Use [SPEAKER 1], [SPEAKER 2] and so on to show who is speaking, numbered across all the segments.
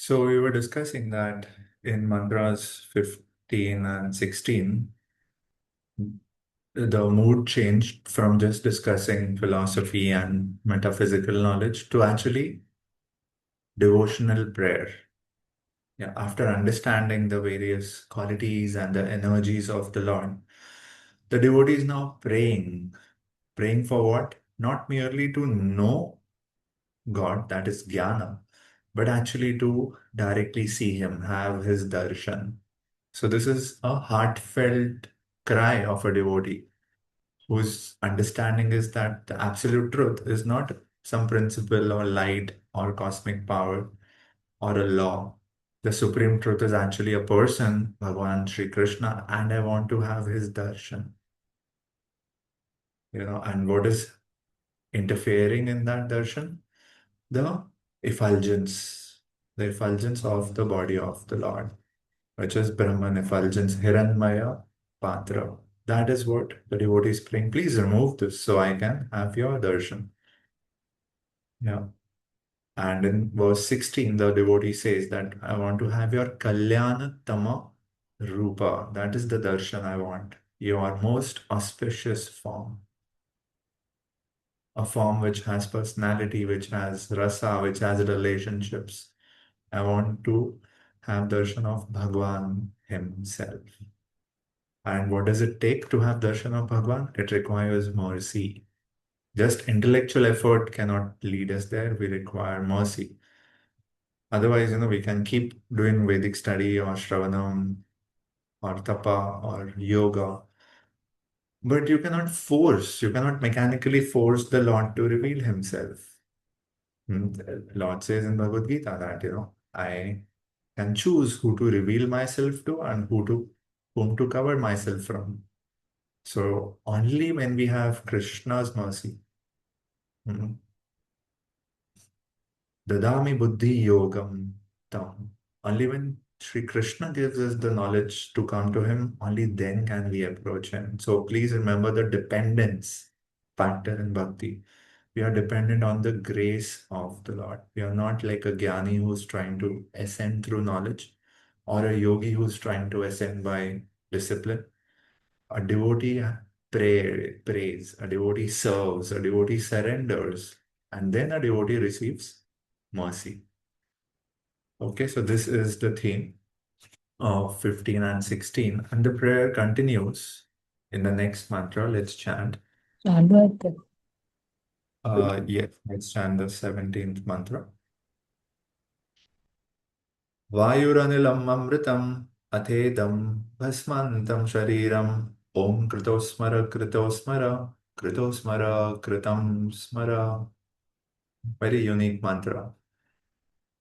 [SPEAKER 1] So we were discussing that in mantras 15 and 16, the mood changed from just discussing philosophy and metaphysical knowledge to actually devotional prayer. Yeah, after understanding the various qualities and the energies of the Lord, the devotee is now praying. Praying for what? Not merely to know God, that is jnana, but actually to directly see Him, have His darshan. So this is a heartfelt cry of a devotee whose understanding is that the absolute truth is not some principle or light or cosmic power or a law. The supreme truth is actually a person, Bhagavan Sri Krishna, and I want to have his darshan. And what is interfering in that darshan? The effulgence, the effulgence of the body of the Lord, which is Brahman effulgence, Hiranmaya Patra. That is what the devotee is praying. Please remove this so I can have your darshan. Yeah. And in verse 16, the devotee says that I want to have your Kalyanatama Rupa. That is the darshan I want. Your most auspicious form. A form which has personality, which has rasa, which has relationships. I want to have darshan of Bhagwan himself. And what does it take to have darshan of Bhagwan? It requires mercy. Just intellectual effort cannot lead us there. We require mercy. Otherwise, we can keep doing Vedic study or Shravanam or Tapa or yoga. But you cannot mechanically force the Lord to reveal himself. The Lord says in Bhagavad Gita that, I can choose who to reveal myself to and whom to cover myself from. So only when we have Krishna's mercy, mm, Dadami Buddhi Yogam Tam. Only when Sri Krishna gives us the knowledge to come to him, only then can we approach him. So please remember the dependence factor in bhakti. We are dependent on the grace of the Lord. We are not like a jnani who's trying to ascend through knowledge or a yogi who's trying to ascend by discipline. A devotee prays, a devotee serves, a devotee surrenders, and then a devotee receives mercy. Okay, so this is the theme of 15 and 16, and the prayer continues in the next mantra. Let's chant. Yes, let's chant the 17th mantra. Vayuranilam amritam athedam bhasmantam shariram om kritosmara kritosmara kritosmara kritam smara. Very unique mantra.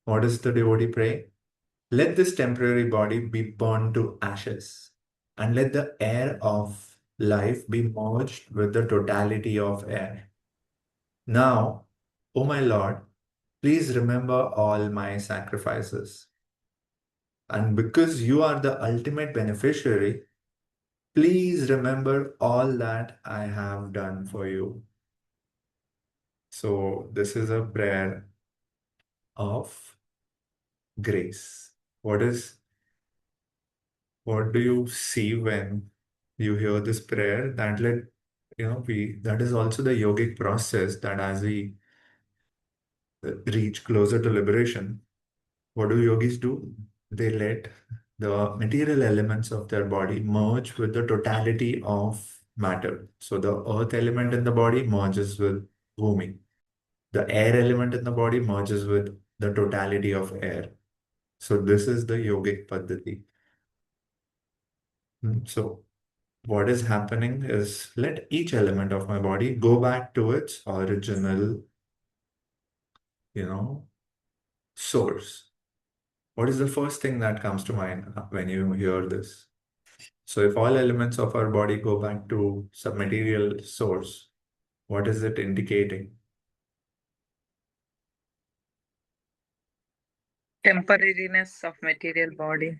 [SPEAKER 1] What does the devotee pray? Let this temporary body be burned to ashes, and let the air of life be merged with the totality of air. Now, O my Lord, please remember all my sacrifices. And because you are the ultimate beneficiary, please remember all that I have done for you. So, this is a prayer of grace. What do you see when you hear this prayer? That is also the yogic process that as we reach closer to liberation, what do yogis do? They let the material elements of their body merge with the totality of matter. So the earth element in the body merges with bhumi. The air element in the body merges with the totality of air. So this is the yogic paddhati. So what is happening is let each element of my body go back to its original, source. What is the first thing that comes to mind when you hear this? So if all elements of our body go back to some material source, what is it indicating?
[SPEAKER 2] Temporariness of material body.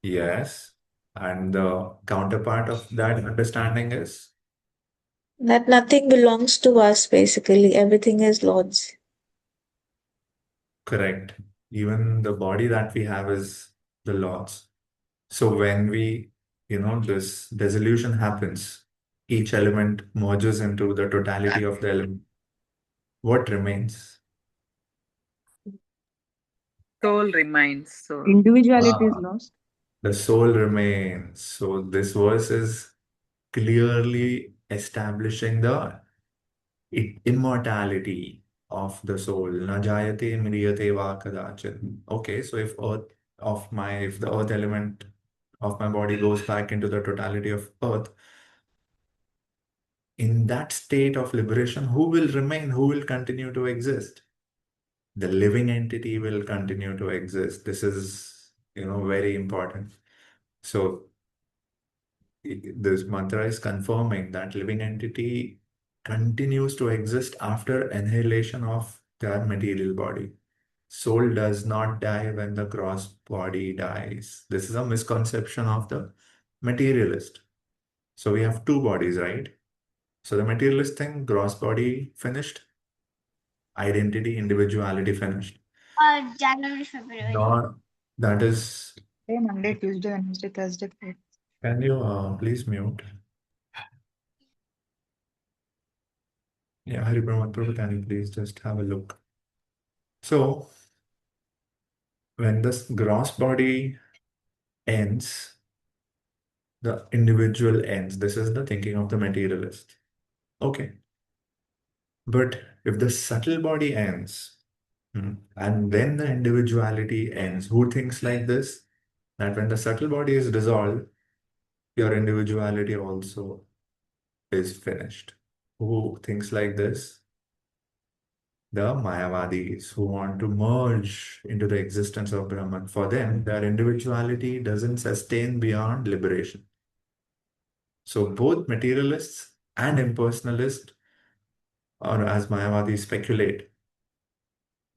[SPEAKER 1] Yes. And the counterpart of that understanding is
[SPEAKER 3] That nothing belongs to us, basically. Everything is Lord's.
[SPEAKER 1] correct. Even the body that we have is the Lord's. So when this dissolution happens, each element merges into the totality of the element. What remains?
[SPEAKER 2] Soul remains. Soul.
[SPEAKER 4] Individuality is
[SPEAKER 1] Ah,
[SPEAKER 4] lost.
[SPEAKER 1] the soul remains. So this verse is clearly establishing the immortality of the soul. Na jayate mriyate va kadachit. Okay, so if the earth element of my body goes back into the totality of earth, in that state of liberation, who will remain? Who will continue to exist? The living entity will continue to exist. This is, very important. So this mantra is confirming that living entity continues to exist after annihilation of their material body. Soul does not die when the gross body dies. This is a misconception of the materialist. So we have two bodies, right? So the materialist thing, gross body finished, identity, individuality finished.
[SPEAKER 5] January, February.
[SPEAKER 1] Nor that is,
[SPEAKER 4] Hey, Monday, Tuesday, Wednesday, Thursday, Friday.
[SPEAKER 1] can you please mute? Yeah, Hari Brahman Prabhu, can you please just have a look? So when this gross body ends, the individual ends. This is the thinking of the materialist. Okay. But if the subtle body ends, and then the individuality ends, who thinks like this? That when the subtle body is dissolved, your individuality also is finished. Who thinks like this? The Mayavadis who want to merge into the existence of Brahman. For them, their individuality doesn't sustain beyond liberation. So both materialists and impersonalists, or as Mayavadis speculate,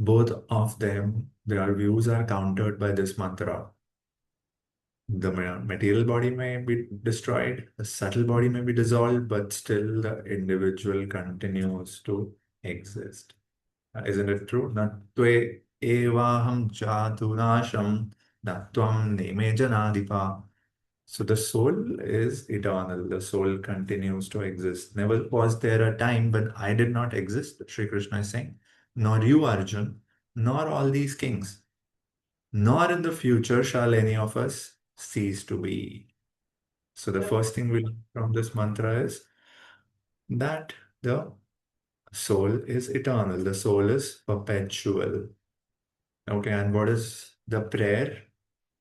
[SPEAKER 1] both of them, their views are countered by this mantra. The material body may be destroyed, the subtle body may be dissolved, but still the individual continues to exist. Isn't it true? Natve evaham chatunasham natvam neme janadipa. So the soul is eternal. The soul continues to exist. Never was there a time when I did not exist, Sri Krishna is saying, nor you, Arjun, nor all these kings, nor in the future shall any of us cease to be. So the first thing we learn from this mantra is that the soul is eternal. The soul is perpetual. Okay, and what is the prayer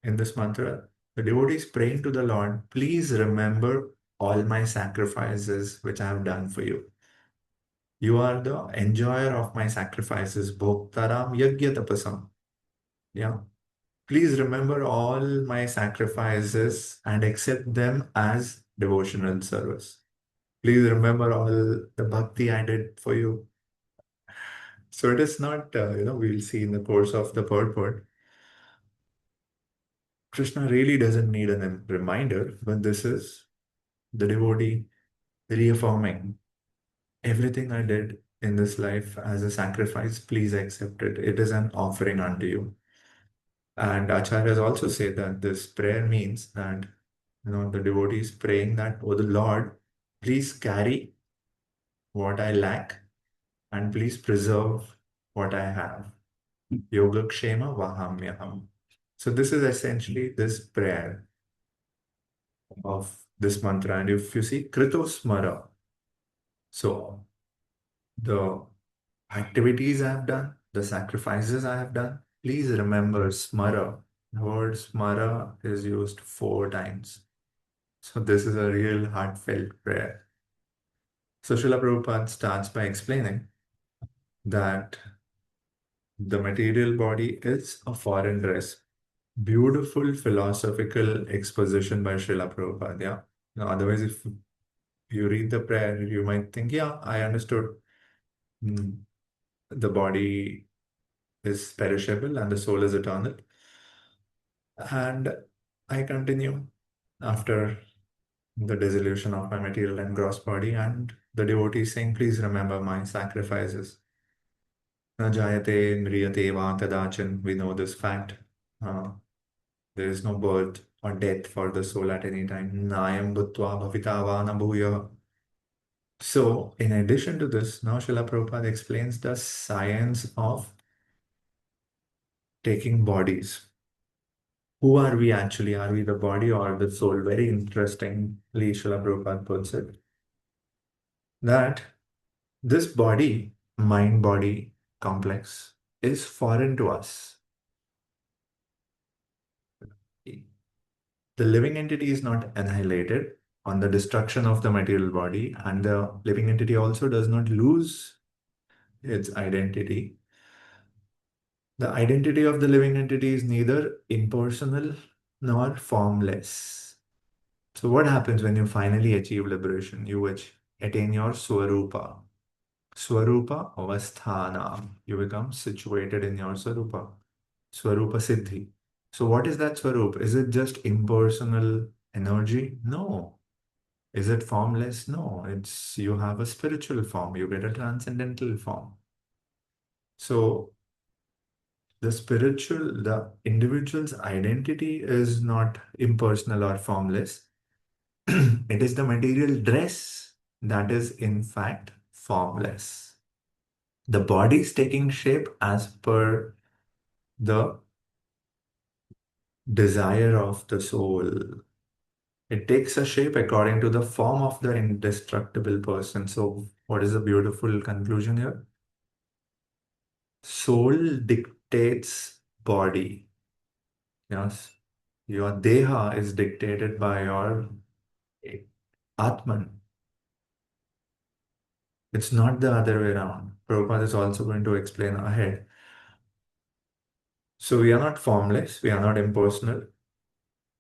[SPEAKER 1] in this mantra? The devotee is praying to the Lord, please remember all my sacrifices which I have done for you. You are the enjoyer of my sacrifices, Bhoktaram Yajna Tapasam. Yeah. Please remember all my sacrifices and accept them as devotional service. Please remember all the bhakti I did for you. So it is not, we'll see in the course of the purport. Krishna really doesn't need a reminder, but this is the devotee reaffirming everything I did in this life as a sacrifice. Please accept it. It is an offering unto you. And acharyas also say that this prayer means that the devotee is praying that, oh, the Lord, please carry what I lack and please preserve what I have. Yogakshema vahamyaham. So this is essentially this prayer of this mantra. And if you see Kritosmara, so the activities I have done, the sacrifices I have done, please remember smara. The word smara is used 4 times. So this is a real heartfelt prayer. So Srila Prabhupada starts by explaining that the material body is a foreign dress. Beautiful philosophical exposition by Srila Prabhupada. Yeah. Now, otherwise, if you read the prayer, you might think, yeah, I understood. The body is perishable and the soul is eternal. And I continue after the dissolution of my material and gross body, and the devotee is saying, please remember my sacrifices. Na jayate mriyate va kadachan. We know this fact. Uh, there is no birth or death for the soul at any time. Nayam bhutva bhavita va na bhuya. So, in addition to this, now Srila Prabhupada explains the science of taking bodies. Who are we actually? Are we the body or the soul? Very interestingly, Srila Prabhupada puts it that this body, mind body complex, is foreign to us. The living entity is not annihilated on the destruction of the material body, and the living entity also does not lose its identity. The identity of the living entity is neither impersonal nor formless. So, what happens when you finally achieve liberation? You attain your Swarupa. Swarupa Avasthana. You become situated in your Swarupa. Swarupa Siddhi. So, what is that Swarup? Is it just impersonal energy? No. Is it formless? No. It's you have a spiritual form, you get a transcendental form. So, the individual's identity is not impersonal or formless. It is the material dress that is in fact formless. The body is taking shape as per the desire of the soul. It takes a shape according to the form of the indestructible person. So, what is the beautiful conclusion here? Soul dictates body. Yes. Your deha is dictated by your Atman. It's not the other way around. Prabhupada is also going to explain ahead. So we are not formless, we are not impersonal.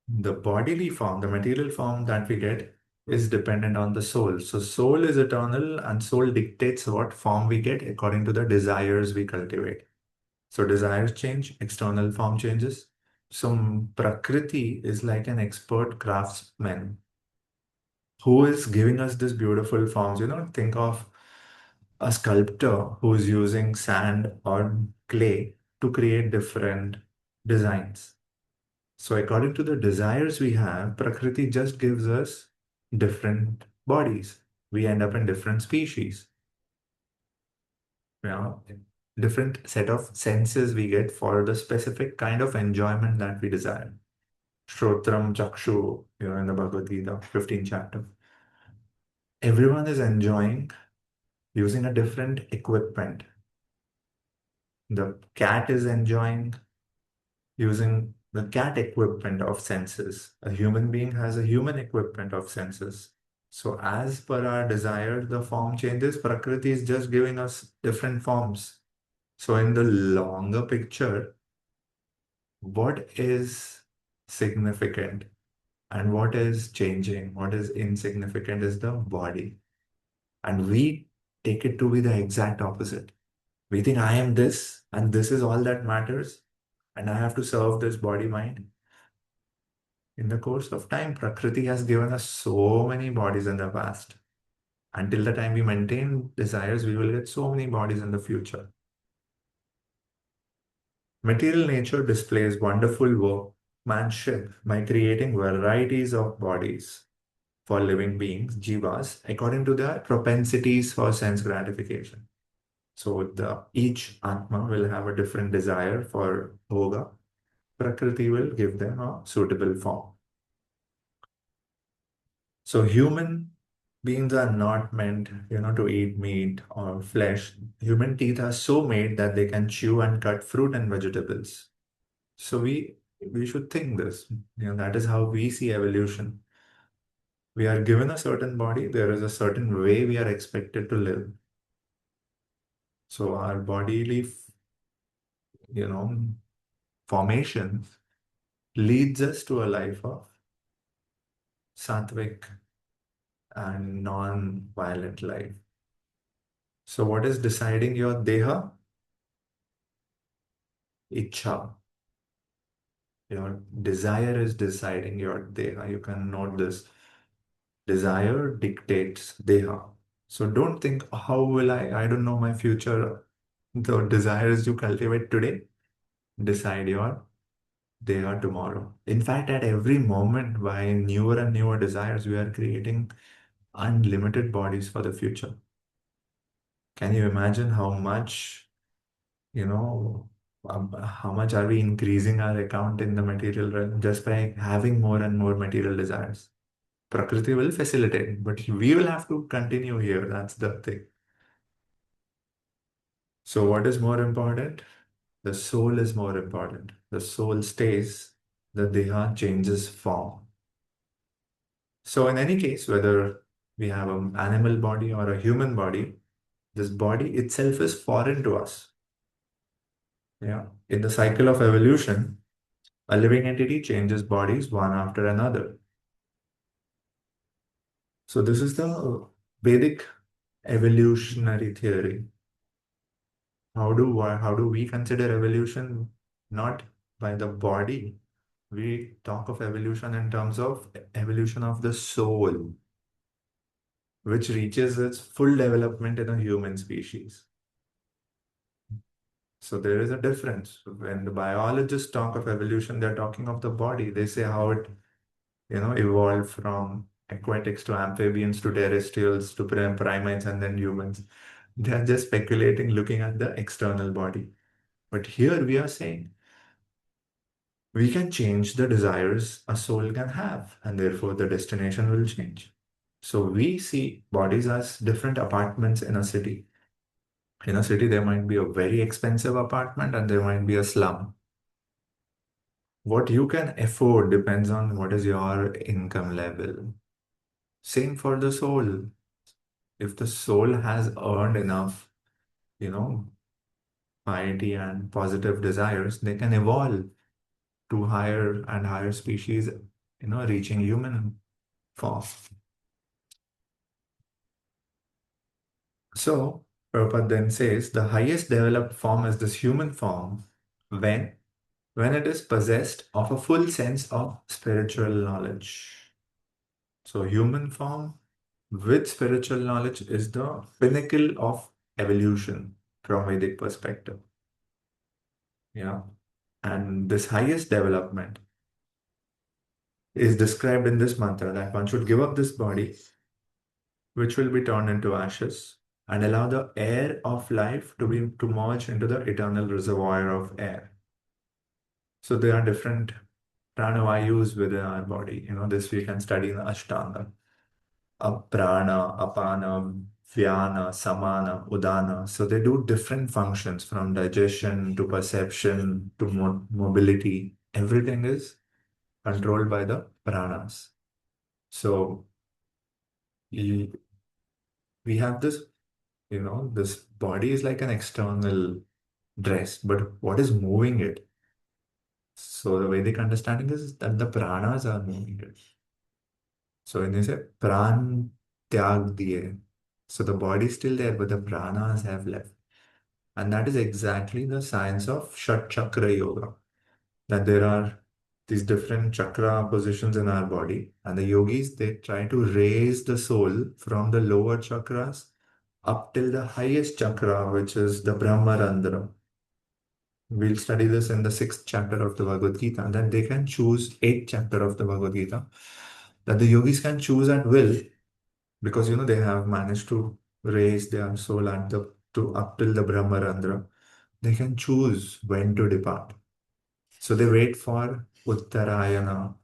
[SPEAKER 1] The bodily form, the material form that we get is dependent on the soul. So soul is eternal and soul dictates what form we get according to the desires we cultivate. So desires change, external form changes. So Prakriti is like an expert craftsman who is giving us these beautiful forms. Think of a sculptor who's using sand or clay to create different designs. So, according to the desires we have, Prakriti just gives us different bodies. We end up in different species. You know, different set of senses we get for the specific kind of enjoyment that we desire. Shrotram Chakshu, in the Bhagavad Gita, 15th chapter. Everyone is enjoying using a different equipment. The cat is enjoying using the cat equipment of senses. A human being has a human equipment of senses. So, as per our desire, the form changes. Prakriti is just giving us different forms. So, in the longer picture, what is significant and what is changing, what is insignificant is the body. And we take it to be the exact opposite. We think I am this, and this is all that matters, and I have to serve this body mind. In the course of time, Prakriti has given us so many bodies in the past. Until the time we maintain desires, we will get so many bodies in the future. Material nature displays wonderful workmanship by creating varieties of bodies for living beings, jivas, according to their propensities for sense gratification. So each Atma will have a different desire for bhoga. Prakriti will give them a suitable form. So human beings are not meant, to eat meat or flesh. Human teeth are so made that they can chew and cut fruit and vegetables. So we should think this. That is how we see evolution. We are given a certain body, there is a certain way we are expected to live. So our bodily, formation leads us to a life of sattvic and non-violent life. So what is deciding your deha? Ichha. Your desire is deciding your deha. You can note this. Desire dictates deha. So don't think, how will I don't know my future. The desires you cultivate today decide your day or tomorrow. In fact, at every moment, by newer and newer desires, we are creating unlimited bodies for the future. Can you imagine how much, you know, how much are we increasing our account in the material realm just by having more and more material desires? Prakriti will facilitate, but we will have to continue here. That's the thing. So, what is more important? The soul is more important. The soul stays, the deha changes form. So, in any case, whether we have an animal body or a human body, this body itself is foreign to us. Yeah. In the cycle of evolution, a living entity changes bodies one after another. So, this is the Vedic evolutionary theory. How do we consider evolution? Not by the body. We talk of evolution in terms of evolution of the soul, which reaches its full development in a human species. So there is a difference. When the biologists talk of evolution, they're talking of the body. They say how it, evolved from aquatics to amphibians to terrestrials to primates and then humans. They are just speculating, looking at the external body. But here we are saying we can change the desires a soul can have, and therefore the destination will change. So we see bodies as different apartments in a city. In a city, there might be a very expensive apartment and there might be a slum. What you can afford depends on what is your income level. Same for the soul. If the soul has earned enough, you know, piety and positive desires, they can evolve to higher and higher species, reaching human form. So, Prabhupada then says the highest developed form is this human form when when it is possessed of a full sense of spiritual knowledge. So, human form with spiritual knowledge is the pinnacle of evolution from Vedic perspective. Yeah. And this highest development is described in this mantra that one should give up this body, which will be turned into ashes, and allow the air of life to merge into the eternal reservoir of air. So there are different pranavayus within our body. This we can study in Ashtanga. Aprana, apana, vyana, samana, udana. So they do different functions from digestion to perception to mobility. Everything is controlled by the pranas. So we we have this body is like an external dress, but what is moving it? So the Vedic understanding is that the pranas are moving it. So when they say pran tyag diye, so the body is still there, but the pranas have left. And that is exactly the science of Shat Chakra Yoga. That there are these different chakra positions in our body, and the yogis they try to raise the soul from the lower chakras up till the highest chakra, which is the Brahmarandra. We'll study this in the sixth chapter of the Bhagavad Gita. That they can choose eighth chapter of the Bhagavad Gita. That the yogis can choose at will because they have managed to raise their soul at the to up till the Brahmarandra. They can choose when to depart. So they wait for Uttarayana,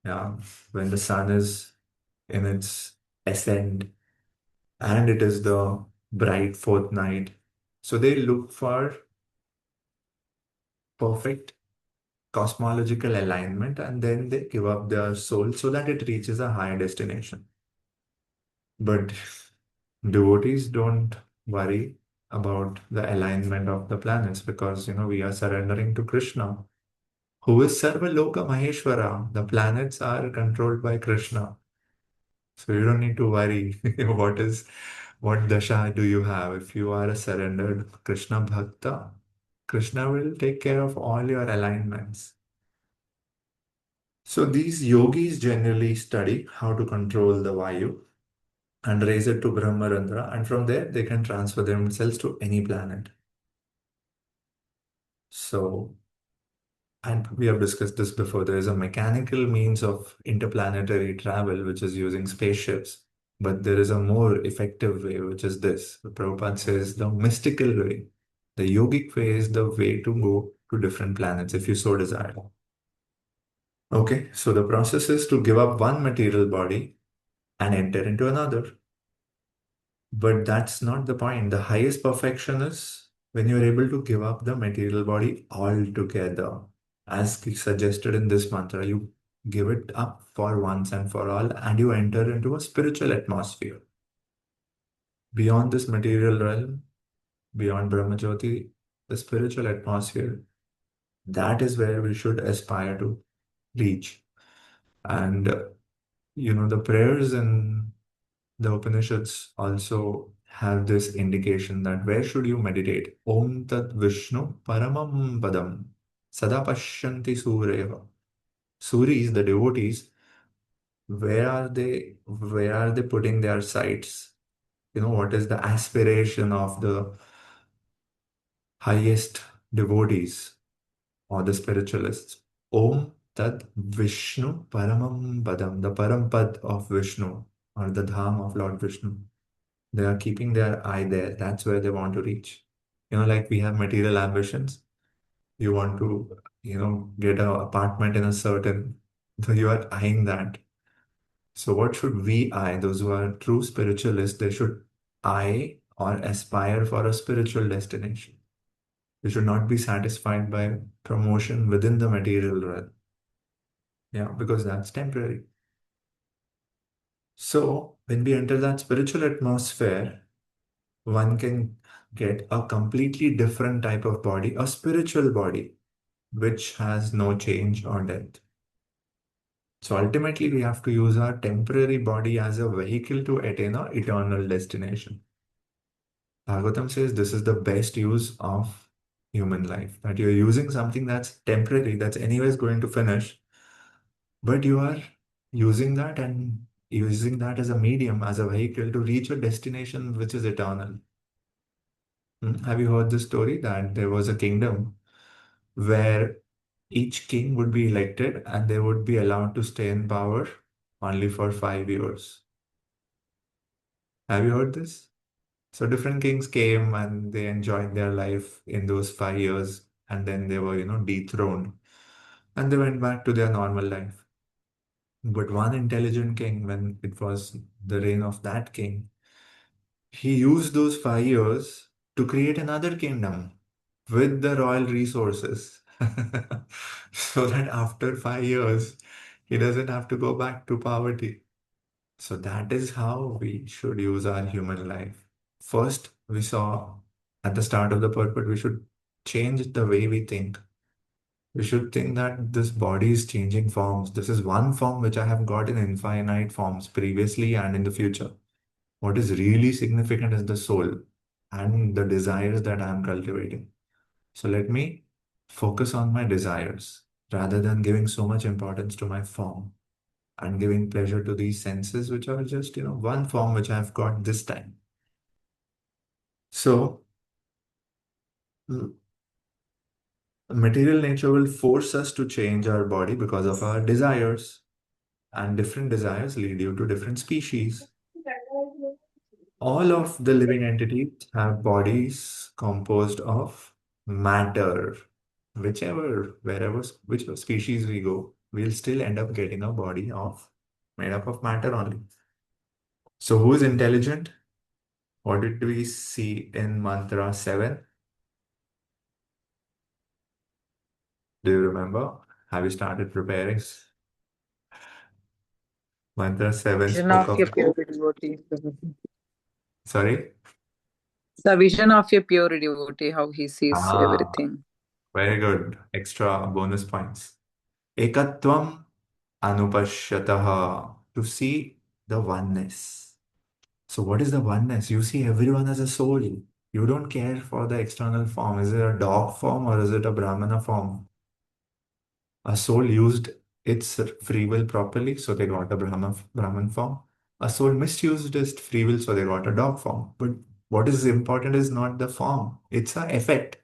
[SPEAKER 1] yeah, when the sun is in its ascent and it is the bright fourth night. So they look for perfect cosmological alignment and then they give up their soul so that it reaches a higher destination. But devotees don't worry about the alignment of the planets because we are surrendering to Krishna, who is Sarva Loka Maheshwara. The planets are controlled by Krishna. So you don't need to worry what dasha do you have. If you are a surrendered Krishna Bhakta, Krishna will take care of all your alignments. So these yogis generally study how to control the Vayu and raise it to Brahmarandra, and from there they can transfer themselves to any planet. So, and we have discussed this before, there is a mechanical means of interplanetary travel, which is using spaceships. But there is a more effective way, which is this. Prabhupada says the mystical way. The yogic way is the way to go to different planets if you so desire. Okay, so the process is to give up one material body and enter into another. But that's not the point. The highest perfection is when you're able to give up the material body altogether. As suggested in this mantra, you give it up for once and for all, and you enter into a spiritual atmosphere. Beyond this material realm, beyond Brahmajyoti, the spiritual atmosphere, that is where we should aspire to reach. And, the prayers in the Upanishads also have this indication that where should you meditate? Om Tat Vishnu Paramam Padam Sada Pashyanti Sureva. Suris, the devotees, where are they putting their sights? What is the aspiration of the highest devotees or the spiritualists? Om Tat Vishnu Paramam Padam, the Parampad of Vishnu or the Dham of Lord Vishnu. They are keeping their eye there. That's where they want to reach. Like we have material ambitions. You want to, get an apartment in a certain, so you are eyeing that. So what should we eye? Those who are true spiritualists, they should eye or aspire for a spiritual destination. They should not be satisfied by promotion within the material realm. Yeah, because that's temporary. So when we enter that spiritual atmosphere, one can get a completely different type of body, a spiritual body, which has no change or death. So ultimately, we have to use our temporary body as a vehicle to attain our eternal destination. Bhagavatam says this is the best use of human life, that you're using something that's temporary, that's anyways going to finish, but you are using that and using that as a medium, as a vehicle to reach a destination which is eternal. Have you heard the story that there was a kingdom where each king would be elected and they would be allowed to stay in power only for 5 years? Have you heard this? So different kings came and they enjoyed their life in those 5 years, and then they were, dethroned and they went back to their normal life. But one intelligent king, when it was the reign of that king, he used those 5 years to create another kingdom with the royal resources. So that after 5 years, he doesn't have to go back to poverty. So that is how we should use our human life. First, we saw at the start of the purport, we should change the way we think. We should think that this body is changing forms. This is one form which I have got in infinite forms previously and in the future. What is really significant is the soul and the desires that I am cultivating. So let me focus on my desires rather than giving so much importance to my form and giving pleasure to these senses, which are just, one form which I've got this time. So, material nature will force us to change our body because of our desires, and different desires lead you to different species. All of the living entities have bodies composed of matter. Whichever species we go, we'll still end up getting a body made up of matter only. So who is intelligent? What did we see in mantra 7? Do you remember? Have you started preparing? Mantra 7
[SPEAKER 2] Vision
[SPEAKER 1] spoke
[SPEAKER 2] of
[SPEAKER 1] of.
[SPEAKER 2] your pure devotee.
[SPEAKER 1] Sorry?
[SPEAKER 2] The vision of your pure devotee, how he sees
[SPEAKER 1] Ah,
[SPEAKER 2] everything.
[SPEAKER 1] very good. Extra bonus points. Ekatvam anupashyataha. To see the oneness. So what is the oneness? You see everyone as a soul. You don't care for the external form. Is it a dog form or is it a Brahmana form? A soul used its free will properly, so they got a Brahman form. A soul misused its free will, so they got a dog form. But what is important is not the form, it's a effect.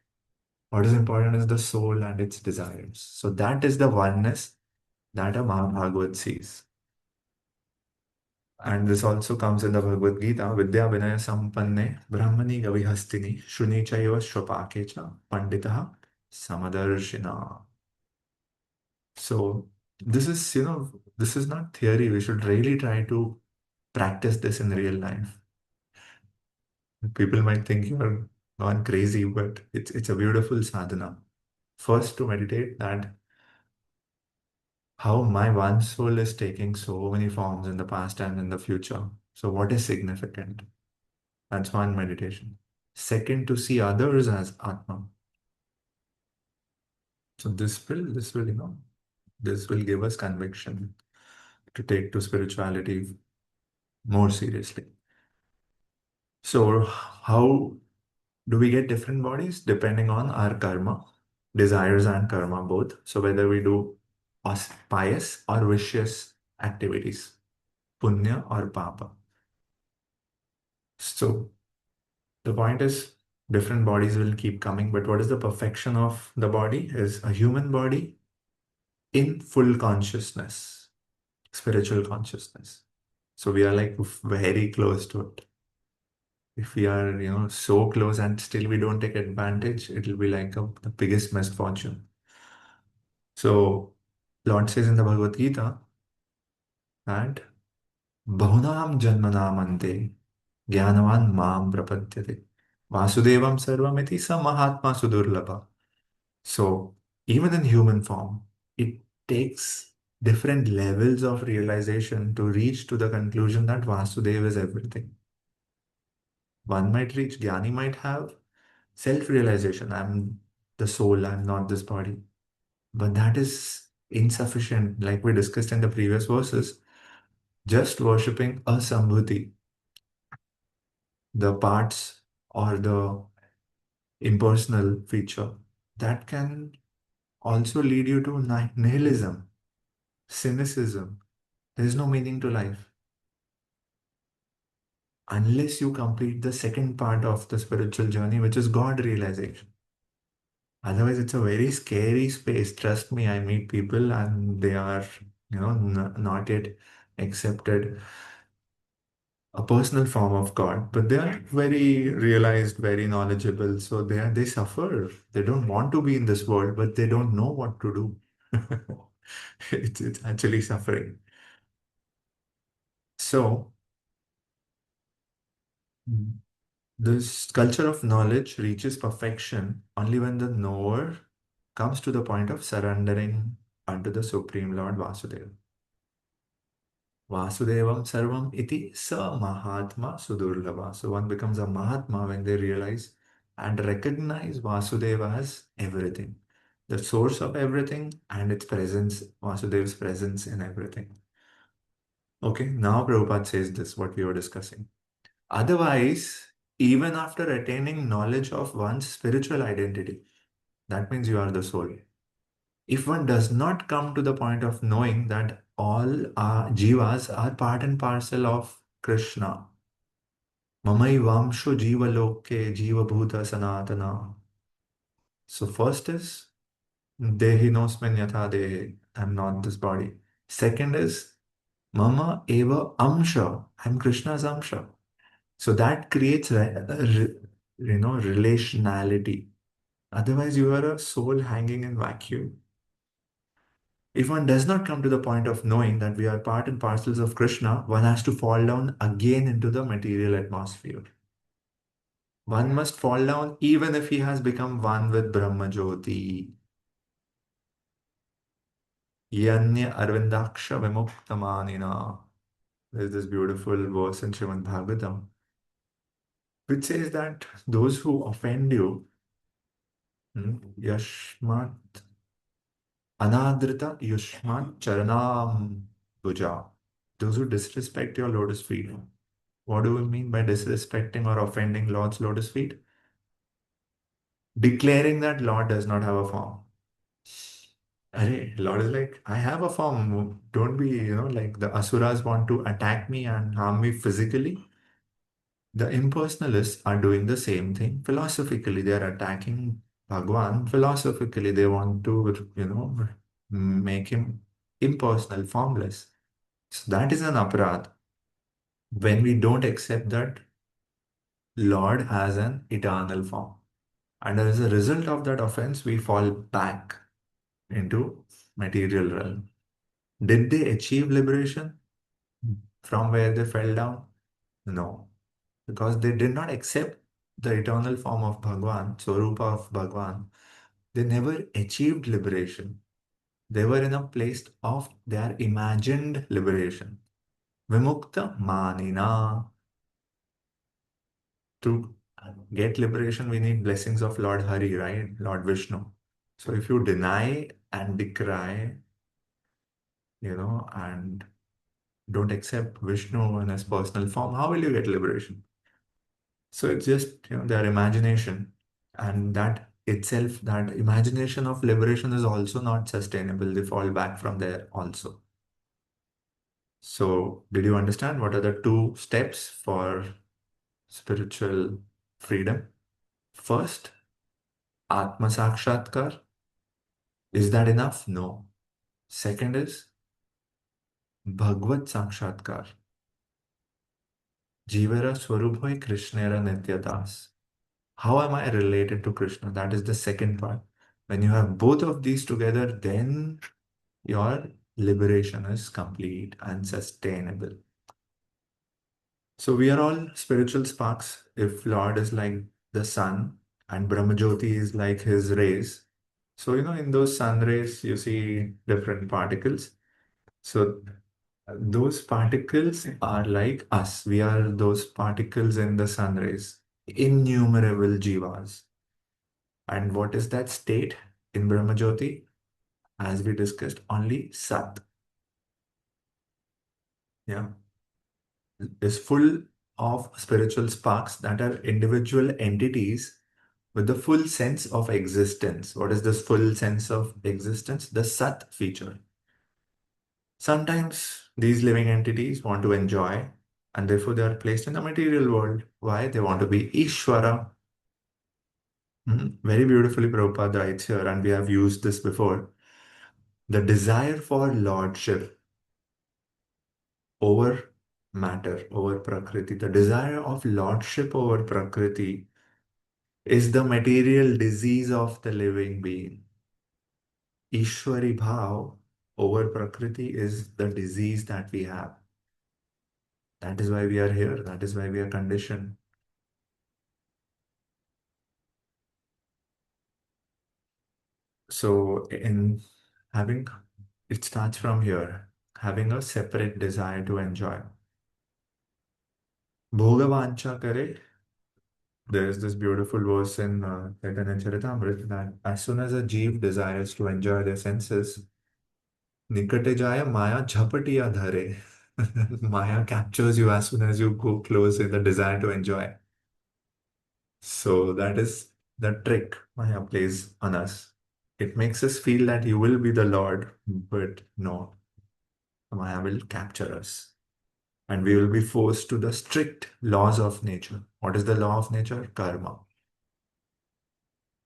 [SPEAKER 1] What is important is the soul and its desires. So that is the oneness that a Mahabhagavad sees. And this also comes in the Bhagavad Gita, Vidya Vinaya Sampanne, Brahmani Gavihastini, Shuni Chaiva Shvapake cha, Panditaha Samadarshina. So this is, this is not theory. We should really try to practice this in real life. People might think you are gone crazy, but it's a beautiful sadhana. First, to meditate that how my one soul is taking so many forms in the past and in the future. So, what is significant? That's one meditation. Second, to see others as Atma. So, this will give us conviction to take to spirituality more seriously. So, how do we get different bodies? Depending on our karma, desires and karma both. So, whether we do pious or vicious activities, punya or papa. So, the point is, different bodies will keep coming, but what is the perfection of the body? Is a human body in full consciousness, spiritual consciousness. So we are like very close to it. If we are, so close and still we don't take advantage, it will be like the biggest misfortune. So Lord says in the Bhagavad Gita that Bahunam Janmanam Ante Jnanavan Mam Prapadyate Vasudevam Sarvamiti Sa Mahatma Sudurlabha. So, even in human form, it takes different levels of realization to reach to the conclusion that Vasudeva is everything. One might reach, Jnani might have self-realization. I'm the soul, I'm not this body. But that is insufficient. Like we discussed in the previous verses, just worshipping a Sambhuti, the parts or the impersonal feature, that can also lead you to nihilism, cynicism. There is no meaning to life unless you complete the second part of the spiritual journey, which is God realization. Otherwise, it's a very scary space. Trust me, I meet people and they are, not yet accepted a personal form of God, but they are very realized, very knowledgeable. So they suffer. They don't want to be in this world, but they don't know what to do. It's actually suffering. So this culture of knowledge reaches perfection only when the knower comes to the point of surrendering unto the Supreme Lord Vasudeva. Vasudevam Sarvam iti sa Mahatma Sudurlava. So one becomes a Mahatma when they realize and recognize Vasudeva as everything, the source of everything and its presence, Vasudeva's presence in everything. Okay, now Prabhupada says this, what we were discussing. Otherwise, even after attaining knowledge of one's spiritual identity, that means you are the soul. If one does not come to the point of knowing that all our jivas are part and parcel of Krishna, Mamai Vamsho Jiva Loke Jiva Bhuta Sanatana. So first is Dehinosmin Yatha Dehe, I'm not this body. Second is Mama Eva Amsha, I'm Krishna's Amsha. So that creates relationality. Otherwise, you are a soul hanging in vacuum. If one does not come to the point of knowing that we are part and parcels of Krishna, one has to fall down again into the material atmosphere. One must fall down even if he has become one with Brahma Jyoti. Yanya Arvindaksha Vimuktamanina. There's this beautiful verse in Srimad Bhagavatam which says that those who offend you, Yashmat Anadrita Yushmat Charanam Bhuja. Those who disrespect your lotus feet. What do we mean by disrespecting or offending Lord's lotus feet? Declaring that Lord does not have a form. Arey, Lord is like, I have a form. Don't be, like the Asuras want to attack me and harm me physically. The impersonalists are doing the same thing philosophically. They are attacking Bhagwan, philosophically, they want to, make him impersonal, formless. So that is an aparadh when we don't accept that Lord has an eternal form. And as a result of that offense, we fall back into material realm. Did they achieve liberation from where they fell down? No, because they did not accept the eternal form of Bhagwan, Swarupa of Bhagwan. They never achieved liberation. They were in a place of their imagined liberation. Vimukta manina. To get liberation, we need blessings of Lord Hari, right? Lord Vishnu. So if you deny and decry, and don't accept Vishnu in his personal form, how will you get liberation? So it's just, their imagination. And that itself, that imagination of liberation is also not sustainable. They fall back from there also. So did you understand what are the two steps for spiritual freedom? First, Atma Sakshatkar. Is that enough? No. Second is Bhagavad Sakshatkar. Jivara Swarubhai Krishnera Nityadas. How am I related to Krishna? That is the second part. When you have both of these together, then your liberation is complete and sustainable. So we are all spiritual sparks. If Lord is like the sun and Brahmajyoti is like his rays. So, in those sun rays, you see different particles. So those particles are like us. We are those particles in the sun rays, innumerable jivas. And what is that state in Brahmajyoti? As we discussed, only Sat. Yeah. Is full of spiritual sparks that are individual entities with the full sense of existence. What is this full sense of existence? The Sat feature. Sometimes these living entities want to enjoy and therefore they are placed in the material world. Why? They want to be Ishvara. Very beautifully Prabhupada writes here, and we have used this before. The desire for lordship over matter, over Prakriti, the desire of lordship over Prakriti is the material disease of the living being. Ishwari Bhav over Prakriti is the disease that we have. That is why we are here. That is why we are conditioned. So, in having, it starts from here, having a separate desire to enjoy. Bhogavancha kare. There is this beautiful verse in Chaitanya Charitamrita that as soon as a jeev desires to enjoy their senses, nikate jaya maya jhapatiya dhare. Maya captures you as soon as you go close in the desire to enjoy. So that is the trick Maya plays on us. It makes us feel that you will be the Lord, but no, Maya will capture us. And we will be forced to the strict laws of nature. What is the law of nature? Karma.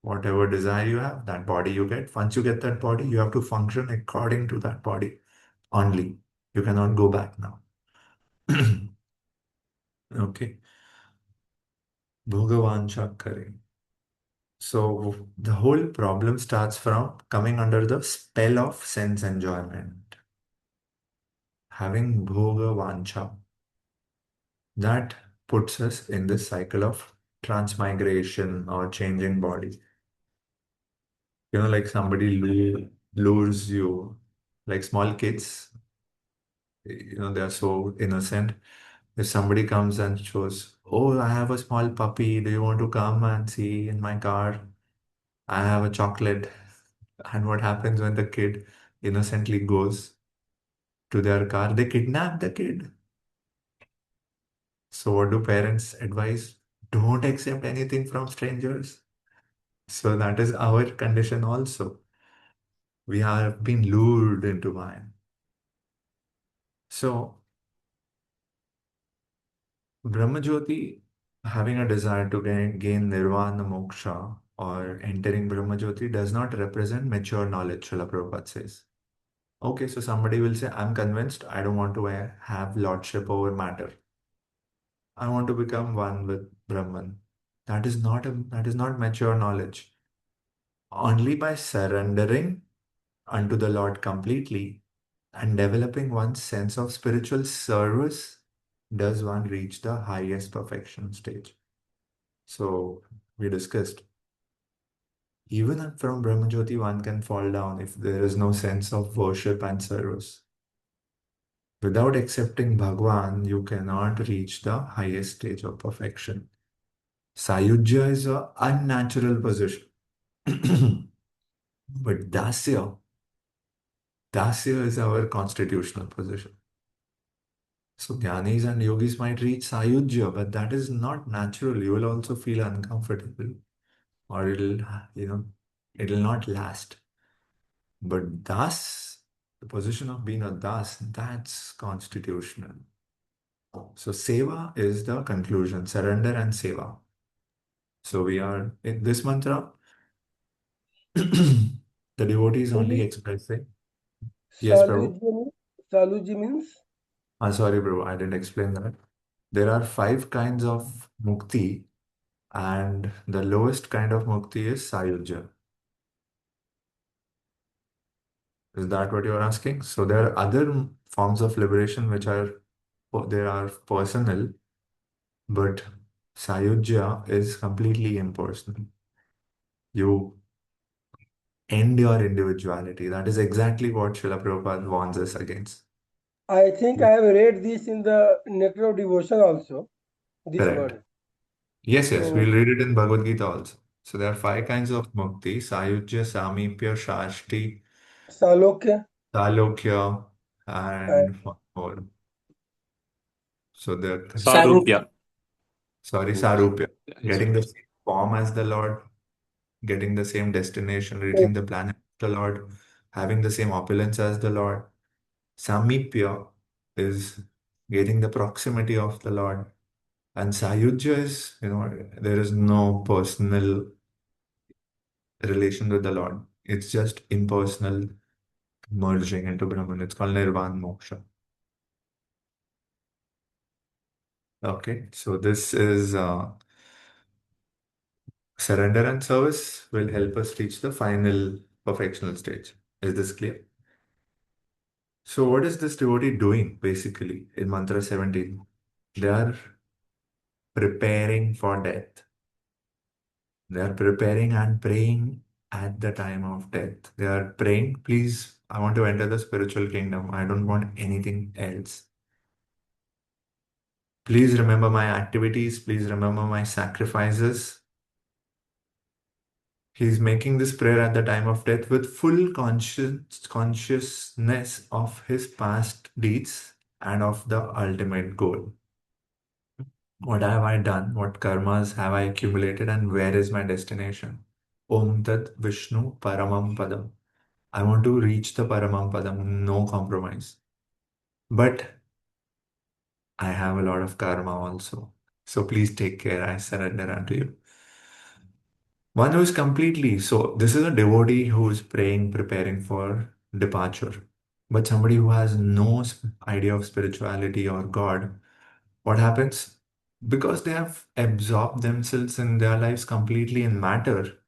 [SPEAKER 1] Whatever desire you have, that body you get. Once you get that body, you have to function according to that body only. You cannot go back now. Okay. Bhagavancha kare. So the whole problem starts from coming under the spell of sense enjoyment. Having bhoga vancha. That puts us in this cycle of transmigration or changing body. Like somebody lures you, like small kids, they are so innocent. If somebody comes and shows, oh, I have a small puppy, do you want to come and see in my car? I have a chocolate. And what happens when the kid innocently goes to their car? They kidnap the kid. So, what do parents advise? Don't accept anything from strangers. So, that is our condition also. We have been lured into Maya. So, Brahmajyoti, having a desire to gain nirvana moksha, or entering Brahmajyoti does not represent mature knowledge, Srila Prabhupada says. Okay, so somebody will say, I'm convinced I don't want to have lordship over matter. I want to become one with Brahman. That is not mature knowledge. Only by surrendering unto the Lord completely and developing one's sense of spiritual service does one reach the highest perfection stage. So we discussed, even from Brahmajyoti, one can fall down if there is no sense of worship and service. Without accepting Bhagwan, you cannot reach the highest stage of perfection. Sayujya is an unnatural position. But Dasya is our constitutional position. So Jnanis and yogis might reach Sayujya, but that is not natural. You will also feel uncomfortable, or it'll not last. But Das, the position of being a Das, that's constitutional. So Seva is the conclusion, surrender and Seva. So we are in this mantra, the devotee is only expressing. Yes, Prabhu.
[SPEAKER 6] Saluji means
[SPEAKER 1] Sorry, Prabhu, I didn't explain that. There are 5 kinds of mukti, and the lowest kind of mukti is sayuja. Is that what you're asking? So there are other forms of liberation which are personal, but sayuja is completely impersonal. You end your individuality. That is exactly what Srila Prabhupada warns us against.
[SPEAKER 6] I think I have read this in the Nectar of Devotion also, this
[SPEAKER 1] Correct.
[SPEAKER 6] word.
[SPEAKER 1] Yes,
[SPEAKER 6] So,
[SPEAKER 1] we'll read it in Bhagavad Gita also. So there are 5 kinds of mukti: sayujya, samipya, shashti,
[SPEAKER 6] Salokya
[SPEAKER 1] salokya,
[SPEAKER 6] and
[SPEAKER 1] and one more. So the
[SPEAKER 7] Sarupya.
[SPEAKER 1] sarupya, getting the same form as the Lord, getting the same destination, reaching the planet of the Lord, having the same opulence as the Lord. Samipya is getting the proximity of the Lord. And Sayujya is, there is no personal relation with the Lord. It's just impersonal merging into Brahman. It's called Nirvan Moksha. Okay, so this is surrender and service will help us reach the final perfectional stage. Is this clear? So, what is this devotee doing basically in Mantra 17? They are preparing for death. They are preparing and praying at the time of death. They are praying, please, I want to enter the spiritual kingdom. I don't want anything else. Please remember my activities. Please remember my sacrifices. He's making this prayer at the time of death with full consciousness of his past deeds and of the ultimate goal. What have I done? What karmas have I accumulated? And where is my destination? Om Tat Vishnu Paramam Padam. I want to reach the Paramam Padam, no compromise. But I have a lot of karma also. So please take care. I surrender unto you. One who is completely, so this is a devotee who is praying, preparing for departure. But somebody who has no idea of spirituality or God, what happens? Because they have absorbed themselves in their lives completely in matter,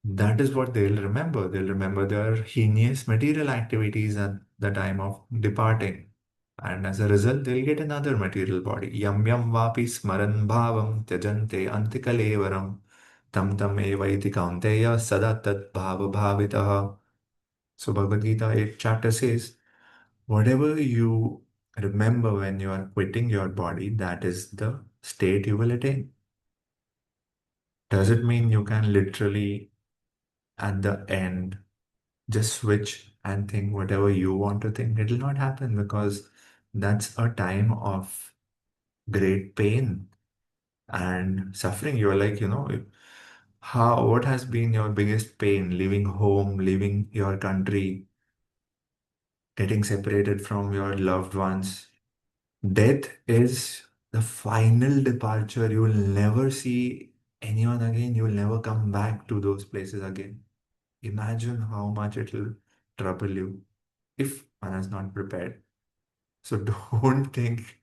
[SPEAKER 1] that is what they'll remember. They'll remember their heinous material activities at the time of departing. And as a result, they'll get another material body. Yam yam vapi smaran bhavam tyajante antikalevaram tam tam evaiti kaunteya sada tat bhava bhavitaha. So Bhagavad Gita 8th chapter says, whatever you remember when you are quitting your body, that is the state you will attain. Does it mean you can literally, at the end, just switch and think whatever you want to think? It will not happen, because that's a time of great pain and suffering. You're like, what has been your biggest pain? Leaving home, leaving your country, getting separated from your loved ones. Death is the final departure. You will never see anyone again, you'll never come back to those places again. Imagine how much it will trouble you if one is not prepared. So don't think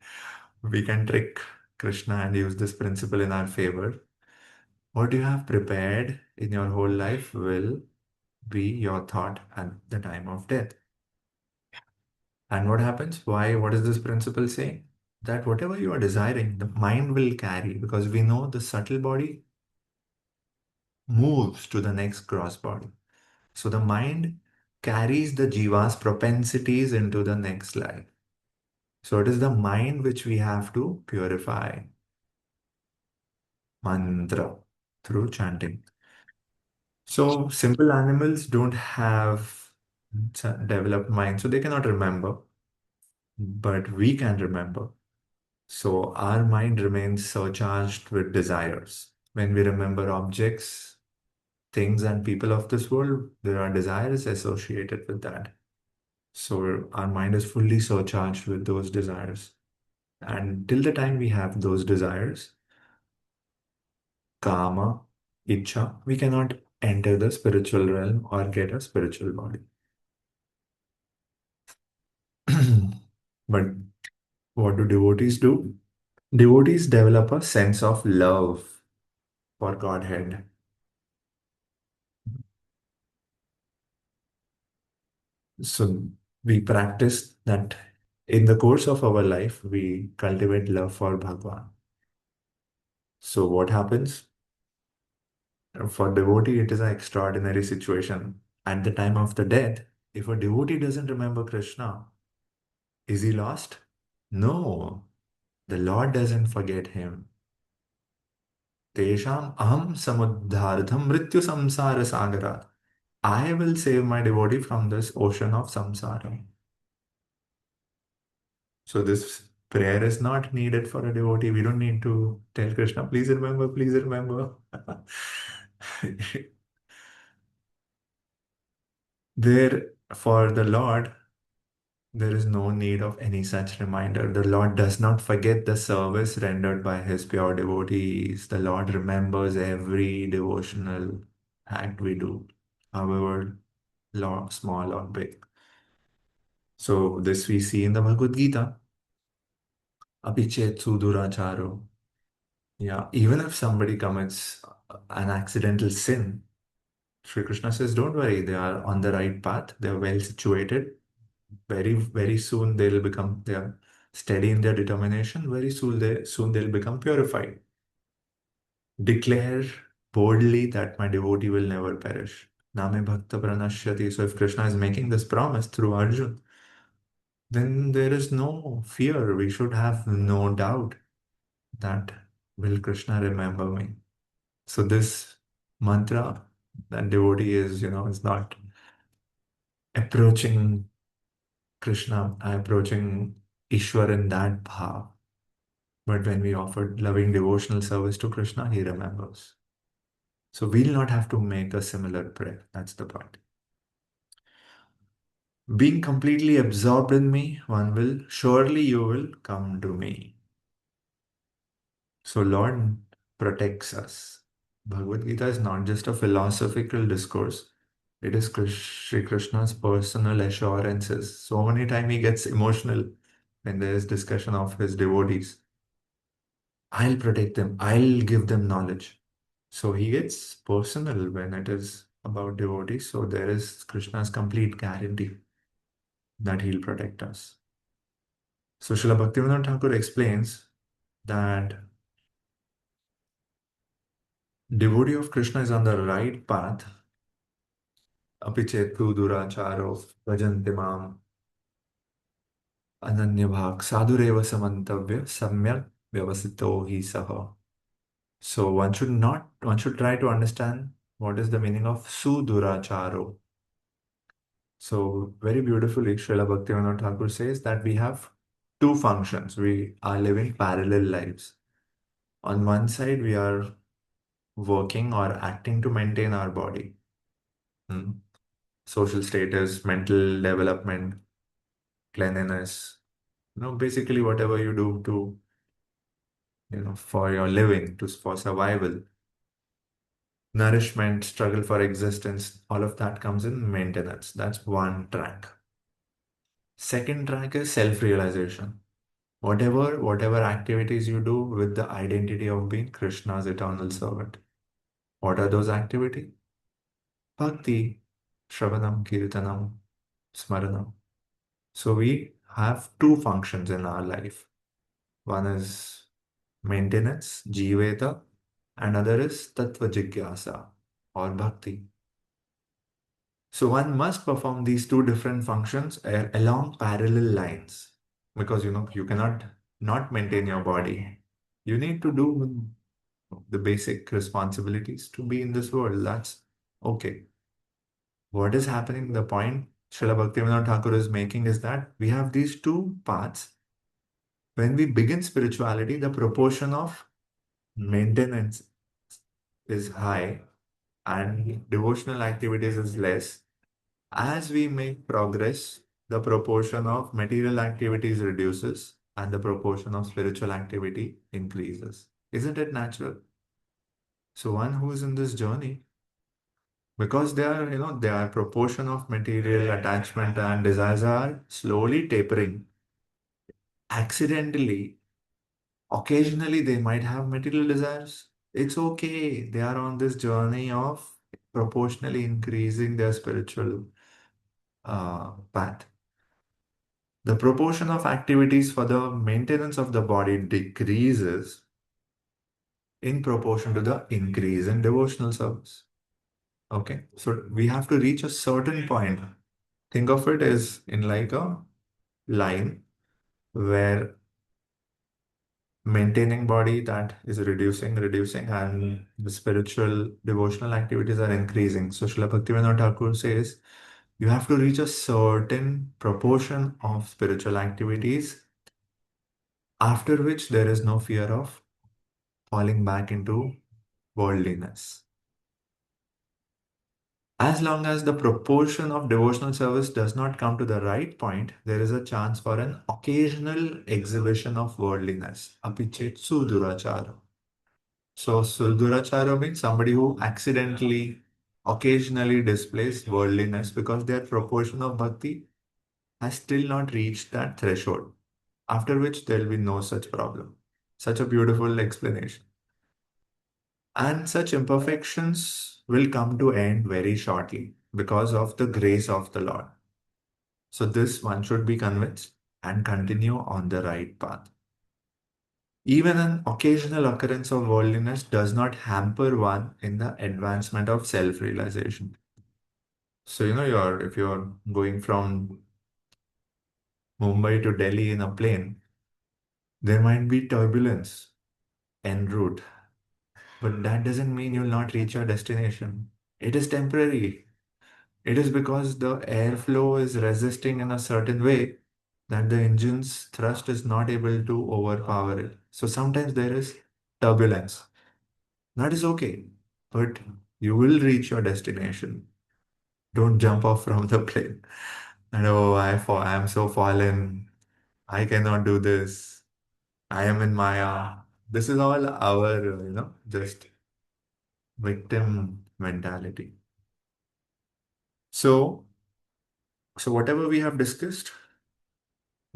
[SPEAKER 1] we can trick Krishna and use this principle in our favor. What you have prepared in your whole life will be your thought at the time of death. And what happens? Why? What is this principle saying? That whatever you are desiring, the mind will carry, because we know the subtle body moves to the next gross body. So the mind carries the jiva's propensities into the next life. So it is the mind which we have to purify. Mantra through chanting. So simple animals don't have developed mind, so they cannot remember, but we can remember. So our mind remains surcharged with desires. When we remember objects, things, and people of this world, there are desires associated with that. So our mind is fully surcharged with those desires. And till the time we have those desires, kama, ichcha, we cannot enter the spiritual realm or get a spiritual body. But what do devotees do? Devotees develop a sense of love for Godhead. So we practice that in the course of our life, we cultivate love for Bhagwan. So what happens? For devotee, it is an extraordinary situation. At the time of the death, if a devotee doesn't remember Krishna, is he lost? No, the Lord doesn't forget him. Tesham aham samuddhardham mrityu samsara sagara. I will save my devotee from this ocean of samsara. So this prayer is not needed for a devotee. We don't need to tell Krishna, please remember, please remember. There, for the Lord, there is no need of any such reminder. The Lord does not forget the service rendered by his pure devotees. The Lord remembers every devotional act we do, however small or big. So this we see in the Bhagavad Gita. Apichet suduracharo. Yeah, even if somebody commits an accidental sin, Sri Krishna says, don't worry, they are on the right path, they are well situated. Very soon they are steady in their determination. Very soon they'll become purified. Declare boldly that my devotee will never perish. Name bhakta pranashyati. So if Krishna is making this promise through Arjun, then there is no fear. We should have no doubt that will Krishna remember me. So this mantra that devotee is not approaching Krishna, approaching Ishwar in that bhav. But when we offer loving devotional service to Krishna, he remembers. So we'll not have to make a similar prayer. That's the point. Being completely absorbed in me, surely you will come to me. So Lord protects us. Bhagavad Gita is not just a philosophical discourse. It is Sri Krishna's personal assurances. So many times he gets emotional when there is discussion of his devotees. I'll protect them. I'll give them knowledge. So he gets personal when it is about devotees. So there is Krishna's complete guarantee that he'll protect us. So Srila Bhaktivinoda Thakur explains that devotee of Krishna is on the right path. Apichetu duracharo bhajanti mam ananya bhak sadhureva samantavya samyak vyavasito hi saha. So one should try to understand what is the meaning of suduracharo. So very beautifully, Srila Bhaktivinoda Thakur says that we have two functions. We are living parallel lives. On one side, we are working or acting to maintain our body. Social status, mental development, cleanliness, basically whatever you do to, for your living, for survival. nourishment, struggle for existence, all of that comes in maintenance. That's one track. Second track is self-realization. Whatever activities you do with the identity of being Krishna's eternal servant. What are those activities? Bhakti, Shravanam, Kirtanam, Smaranam. So we have two functions in our life. One is maintenance, Jiveta, and other is Tattva Jigyasa or Bhakti. So one must perform these two different functions along parallel lines because you cannot not maintain your body. You need to do the basic responsibilities to be in this world. That's okay. What is happening, the point Srila Bhaktivinoda Thakur is making is that we have these two paths. When we begin spirituality, the proportion of maintenance is high and devotional activities is less. As we make progress, the proportion of material activities reduces and the proportion of spiritual activity increases. Isn't it natural? So one who is in this journey, because their proportion of material attachment and desires are slowly tapering, accidentally, occasionally they might have material desires. It's okay. They are on this journey of proportionally increasing their spiritual path. The proportion of activities for the maintenance of the body decreases in proportion to the increase in devotional service. Okay, so we have to reach a certain point. Think of it as in like a line where maintaining body that is reducing, and the spiritual devotional activities are increasing. So Srila Bhaktivinoda Thakur says you have to reach a certain proportion of spiritual activities after which there is no fear of falling back into worldliness. As long as the proportion of devotional service does not come to the right point, there is a chance for an occasional exhibition of worldliness. Apichet sudurachara. So sudurachara means somebody who accidentally, occasionally displays worldliness because their proportion of bhakti has still not reached that threshold, after which there will be no such problem. Such a beautiful explanation. And such imperfections will come to end very shortly because of the grace of the Lord. So this one should be convinced and continue on the right path. Even an occasional occurrence of worldliness does not hamper one in the advancement of self-realization. So if you're going from Mumbai to Delhi in a plane, there might be turbulence en route, but that doesn't mean you'll not reach your destination. It is temporary. It is because the airflow is resisting in a certain way that the engine's thrust is not able to overpower it. So sometimes there is turbulence. That is okay, but you will reach your destination. Don't jump off from the plane. And I am so fallen. I cannot do this. I am in Maya. This is all our, just victim mentality. So whatever we have discussed,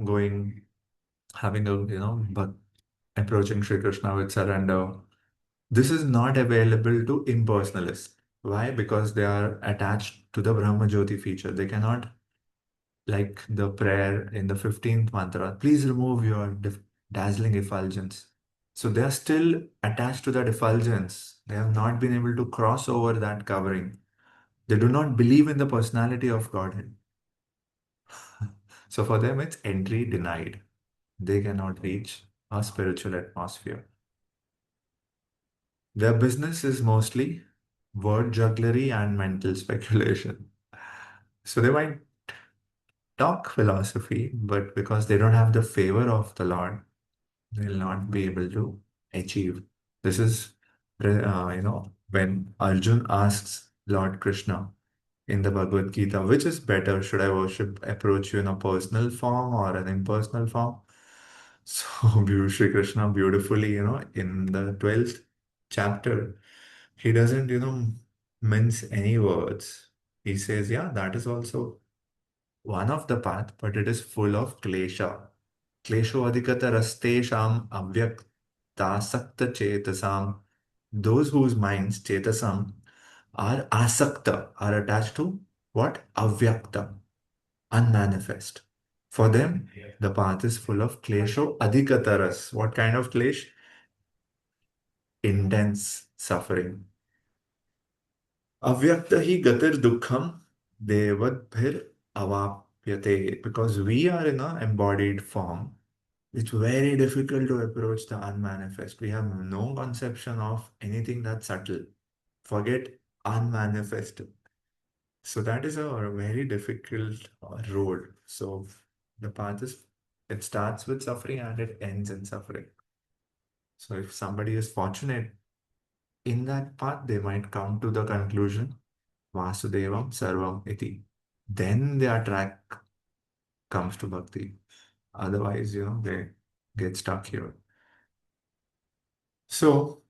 [SPEAKER 1] going, having a, but approaching Sri Krishna with surrender, this is not available to impersonalists. Why? Because they are attached to the Brahma Jyoti feature. They cannot, like the prayer in the 15th mantra, please remove your dazzling effulgence. So they are still attached to that effulgence. They have not been able to cross over that covering. They do not believe in the personality of Godhead. So for them, it's entry denied. They cannot reach a spiritual atmosphere. Their business is mostly word jugglery and mental speculation. So they might talk philosophy, but because they don't have the favor of the Lord, they'll not be able to achieve. This is, when Arjun asks Lord Krishna in the Bhagavad Gita, which is better? Should I approach you in a personal form or an impersonal form? So Sri Krishna beautifully, in the 12th chapter, He doesn't, mince any words. He says, yeah, that is also one of the path, but it is full of klesha. Klesho adhikata rastesham avyaktasakta chetasam. Those whose minds, chetasam, are asakta, are attached to what? Avyakta, unmanifest. For them, the path is full of klesho adhikataras. What kind of klesh? Intense suffering. Avyakta hi gatir dukkham devadbhir avapyate. Because we are in an embodied form, it's very difficult to approach the unmanifest. We have no conception of anything that's subtle. Forget unmanifest. So that is a very difficult road. So the path is, it starts with suffering and it ends in suffering. So if somebody is fortunate in that path, they might come to the conclusion, Vasudevam Sarvam Iti. Then their track comes to bhakti. Otherwise, they get stuck here. So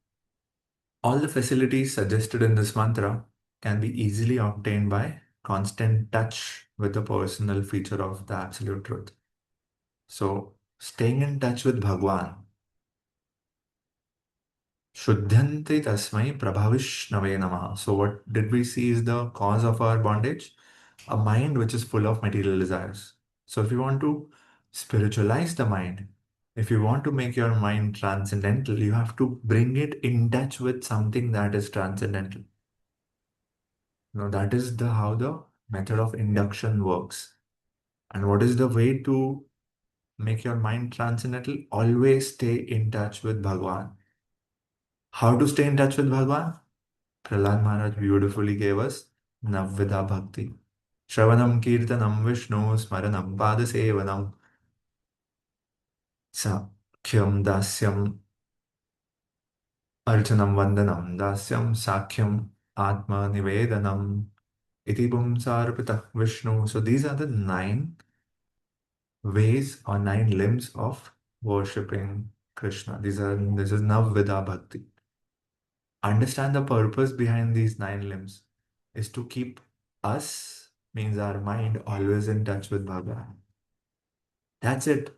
[SPEAKER 1] all the facilities suggested in this mantra can be easily obtained by constant touch with the personal feature of the absolute truth. So staying in touch with Bhagwan, Shuddhanti tasmai prabhavishnave namaha. So what did we see is the cause of our bondage? A mind which is full of material desires. So if you want to spiritualize the mind, if you want to make your mind transcendental, you have to bring it in touch with something that is transcendental. That is the how the method of induction works. And what is the way to make your mind transcendental? Always stay in touch with Bhagwan. How to stay in touch with Bhagwan? Prahlad Maharaj beautifully gave us Navvida Bhakti. Shravanam Kirtanam Vishnu Smaranam Padasevanam Sakhyam Dasyam Archanam Vandanam Dasyam Sakhyam Atma Nivedanam Iti Pumsarpita Vishnu. So these are the 9 ways or 9 limbs of worshipping Krishna. This is Navvida Bhakti. Understand the purpose behind these 9 limbs is to keep us, means our mind, always in touch with Bhagavan. That's it.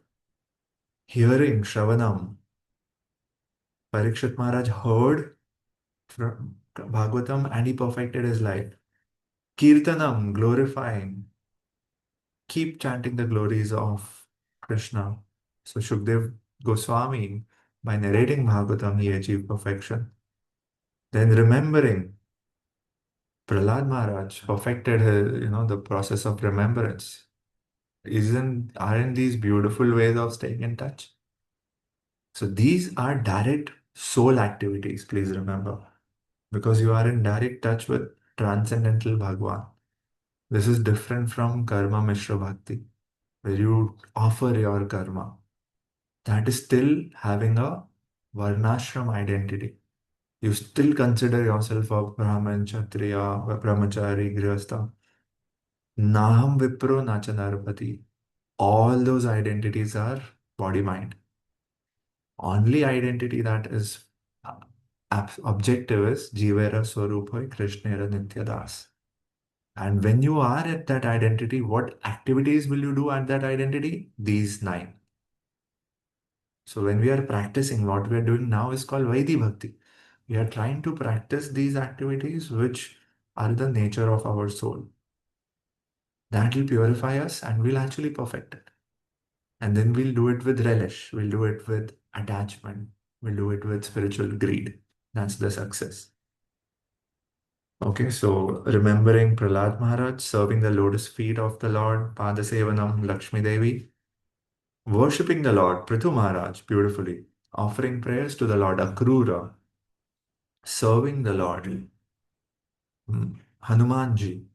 [SPEAKER 1] Hearing, Shravanam. Parikshit Maharaj heard from Bhagavatam and he perfected his life. Kirtanam, glorifying. Keep chanting the glories of Krishna. So Shukdev Goswami, by narrating Bhagavatam, he achieved perfection. Then remembering, Prahlad Maharaj perfected his, the process of remembrance. Aren't these beautiful ways of staying in touch? So these are direct soul activities, please remember, because you are in direct touch with transcendental Bhagwan. This is different from karma mishra bhakti, where you offer your karma. That is still having a varnashram identity. You still consider yourself a Brahman, Kshatriya, a Brahmachari, Grihastha. Naham Vipro Nacha Narpati. All those identities are body mind. Only identity that is objective is Jivera Swaruphoy Krishnera Nityadas. And when you are at that identity, what activities will you do at that identity? These 9. So when we are practicing, what we are doing now is called Vaidhi Bhakti. We are trying to practice these activities which are the nature of our soul. That will purify us and we'll actually perfect it. And then we'll do it with relish. We'll do it with attachment. We'll do it with spiritual greed. That's the success. Okay, so remembering Prahlad Maharaj serving the lotus feet of the Lord, Padasevanam Lakshmi Devi, worshipping the Lord, Prithu Maharaj, beautifully, offering prayers to the Lord, Akrura, serving the Lord, Hanumanji,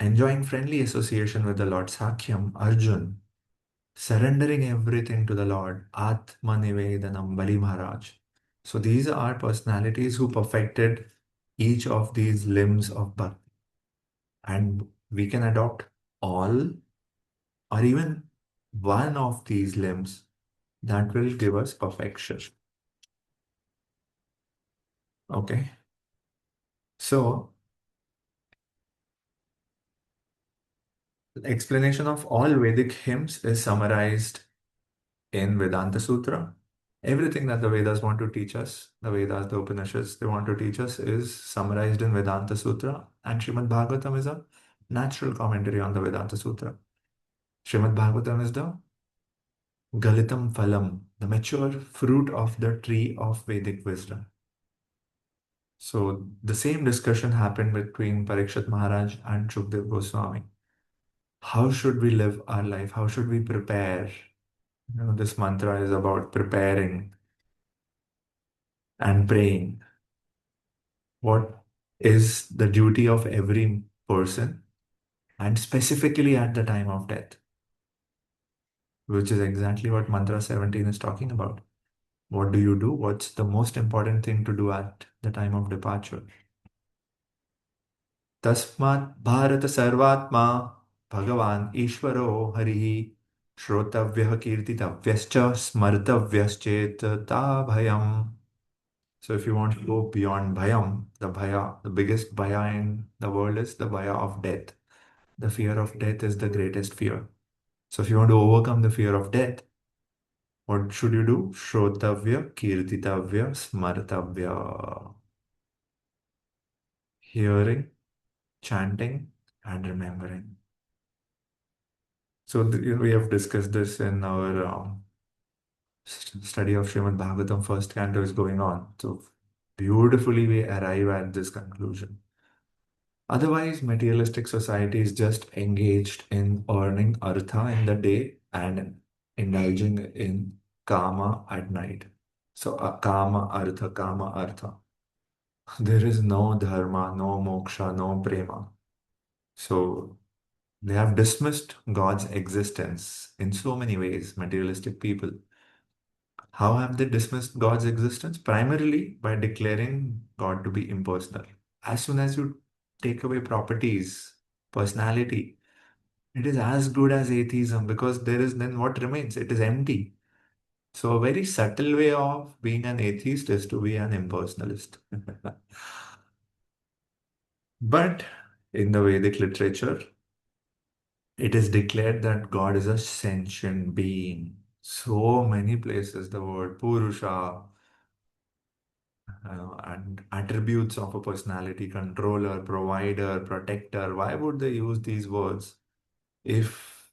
[SPEAKER 1] enjoying friendly association with the Lord, Sakhyam, Arjun, surrendering everything to the Lord, Atmanivedanam, Bali Maharaj. So these are personalities who perfected each of these limbs of bhakti. And we can adopt all or even one of these limbs that will give us perfection. Okay. So, the explanation of all Vedic hymns is summarized in Vedanta Sutra. Everything that the Vedas want to teach us, the Vedas, the Upanishads, they want to teach us is summarized in Vedanta Sutra, and Srimad Bhagavatam is a natural commentary on the Vedanta Sutra. Srimad Bhagavatam is the Galitam Phalam, the mature fruit of the tree of Vedic wisdom. So the same discussion happened between Parikshit Maharaj and Shukdev Goswami. How should we live our life? How should we prepare? This mantra is about preparing and praying. What is the duty of every person, and specifically at the time of death, which is exactly what mantra 17 is talking about. What do you do? What's the most important thing to do at the time of departure? Tasmat Bharata Sarvatma Bhagavan Ishvaro Harihi Shrotavyah Kirtitavyascha Smartavyaschet Bhayam. So if you want to go beyond bhayam, the bhaya, the biggest bhaya in the world is the bhaya of death. The fear of death is the greatest fear. So if you want to overcome the fear of death, what should you do? Shrotavya, kirtitavya, smartavya. Hearing, chanting, and remembering. So we have discussed this in our study of Srimad Bhagavatam. First canto is going on. So beautifully we arrive at this conclusion. Otherwise, materialistic society is just engaged in earning artha in the day and indulging in kama at night. So, kama, artha. There is no dharma, no moksha, no prema. So, they have dismissed God's existence in so many ways, materialistic people. How have they dismissed God's existence? Primarily by declaring God to be impersonal. As soon as you take away properties, personality, it is as good as atheism, because there is then what remains? It is empty. So, a very subtle way of being an atheist is to be an impersonalist. But in the Vedic literature, it is declared that God is a sentient being. So many places, the word Purusha, and attributes of a personality, controller, provider, protector. Why would they use these words if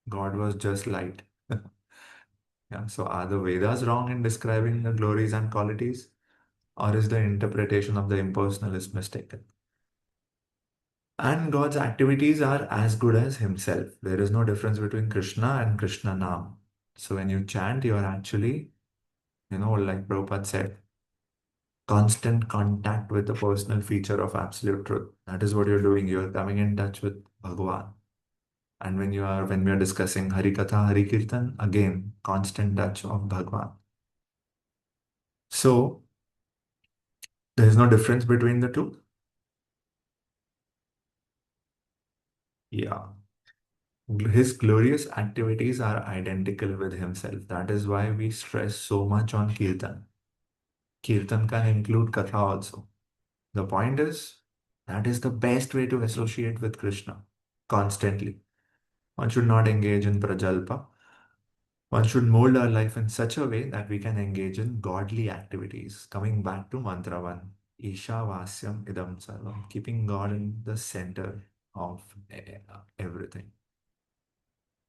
[SPEAKER 1] God was just light? Yeah, so are the Vedas wrong in describing the glories and qualities, or is the interpretation of the impersonalist mistaken? And God's activities are as good as Himself. There is no difference between Krishna and Krishna Nam. So when you chant, you are actually, like Prabhupada said, constant contact with the personal feature of absolute truth. That is what you're doing. You're coming in touch with Bhagavan. And when we are discussing Hari Katha, Hari Kirtan, again, constant touch of Bhagavan. So there is no difference between the two. Yeah. His glorious activities are identical with himself. That is why we stress so much on Kirtan. Kirtan can include Katha also. The point is, that is the best way to associate with Krishna constantly. One should not engage in prajalpa. One should mold our life in such a way that we can engage in godly activities. Coming back to mantra 1, Isha Vasyam Idam Sarvam, keeping God in the center of everything.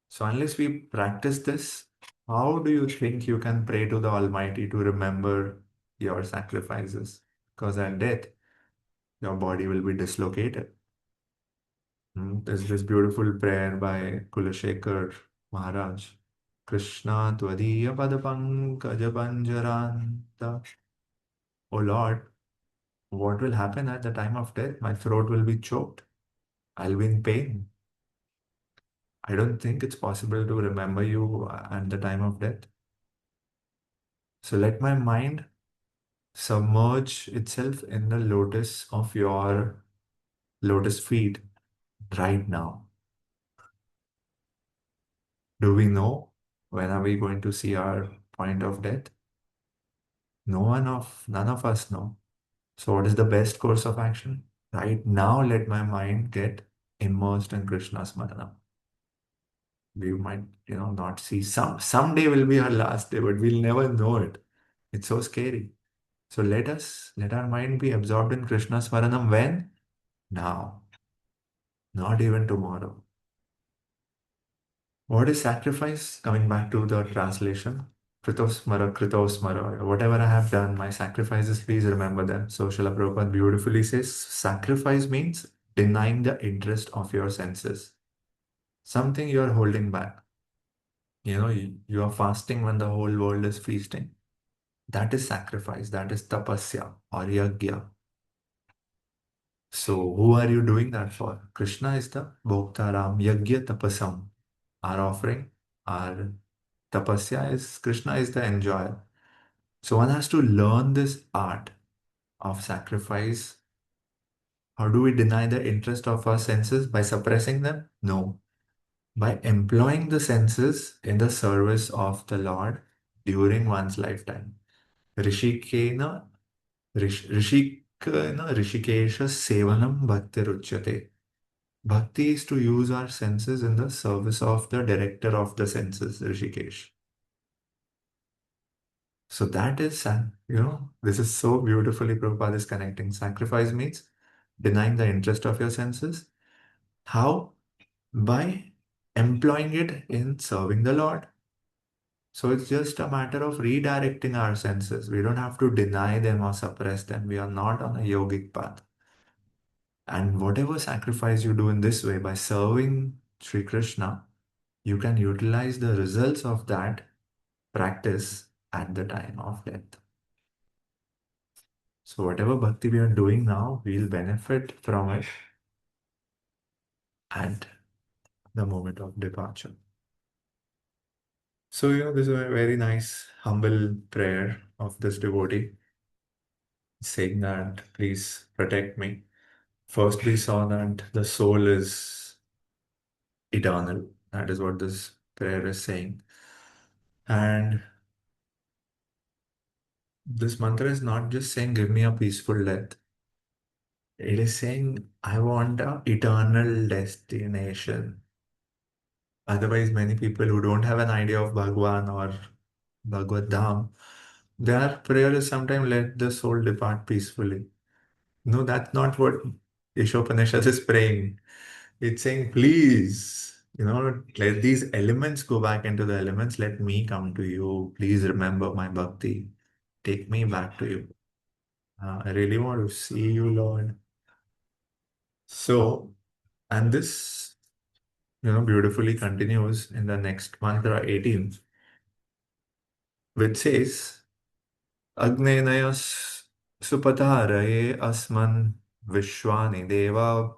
[SPEAKER 1] So, unless we practice this, how do you think you can pray to the Almighty to remember your sacrifices? Because at death, your body will be dislocated. There's this beautiful prayer by Kulashekar Maharaj. Krishna Tvadiya Padapankaja Panjaranta. Oh Lord, what will happen at the time of death? My throat will be choked. I'll be in pain. I don't think it's possible to remember you at the time of death. So let my mind submerge itself in the lotus of your lotus feet right now. Do we know when are we going to see our point of death? None of us know. So, what is the best course of action? Right now, let my mind get immersed in Krishna's Smaranam. We might, not see someday will be our last day, but we'll never know it. It's so scary. So let our mind be absorbed in Krishna's Smaranam when? Now, not even tomorrow. What is sacrifice? Coming back to the translation. Kritosmara, Kritosmara. Whatever I have done, my sacrifices, please remember them. So Srila Prabhupada beautifully says, sacrifice means denying the interest of your senses. Something you are holding back. You are fasting when the whole world is feasting. That is sacrifice. That is tapasya or yagya. So who are you doing that for? Krishna is the Bhoktaram Yagya Tapasam. Our offering, our tapasya is Krishna is the enjoyer. So one has to learn this art of sacrifice. How do we deny the interest of our senses? By suppressing them? No. By employing the senses in the service of the Lord during one's lifetime. Rishikena, Rishikesha Sevanam Bhaktiruchyate. Bhakti is to use our senses in the service of the director of the senses, Rishikesh. So that is, this is so beautifully Prabhupada is connecting. Sacrifice means denying the interest of your senses. How? By employing it in serving the Lord. So it's just a matter of redirecting our senses. We don't have to deny them or suppress them. We are not on a yogic path. And whatever sacrifice you do in this way by serving Sri Krishna, you can utilize the results of that practice at the time of death. So whatever bhakti we are doing now, we'll benefit from it at the moment of departure. So, this is a very nice, humble prayer of this devotee saying that, please protect me. First, we saw that the soul is eternal. That is what this prayer is saying. And this mantra is not just saying, give me a peaceful death. It is saying, I want an eternal destination. Otherwise, many people who don't have an idea of Bhagwan or Bhagavad Dham, their prayer is sometimes let the soul depart peacefully. No, that's not what Ishopanishad is praying. It's saying, please, let these elements go back into the elements. Let me come to you. Please remember my bhakti. Take me back to you. I really want to see you, Lord. So, and this, beautifully continues in the next mantra 18, which says, Agnenayas supataraye asman vishwani deva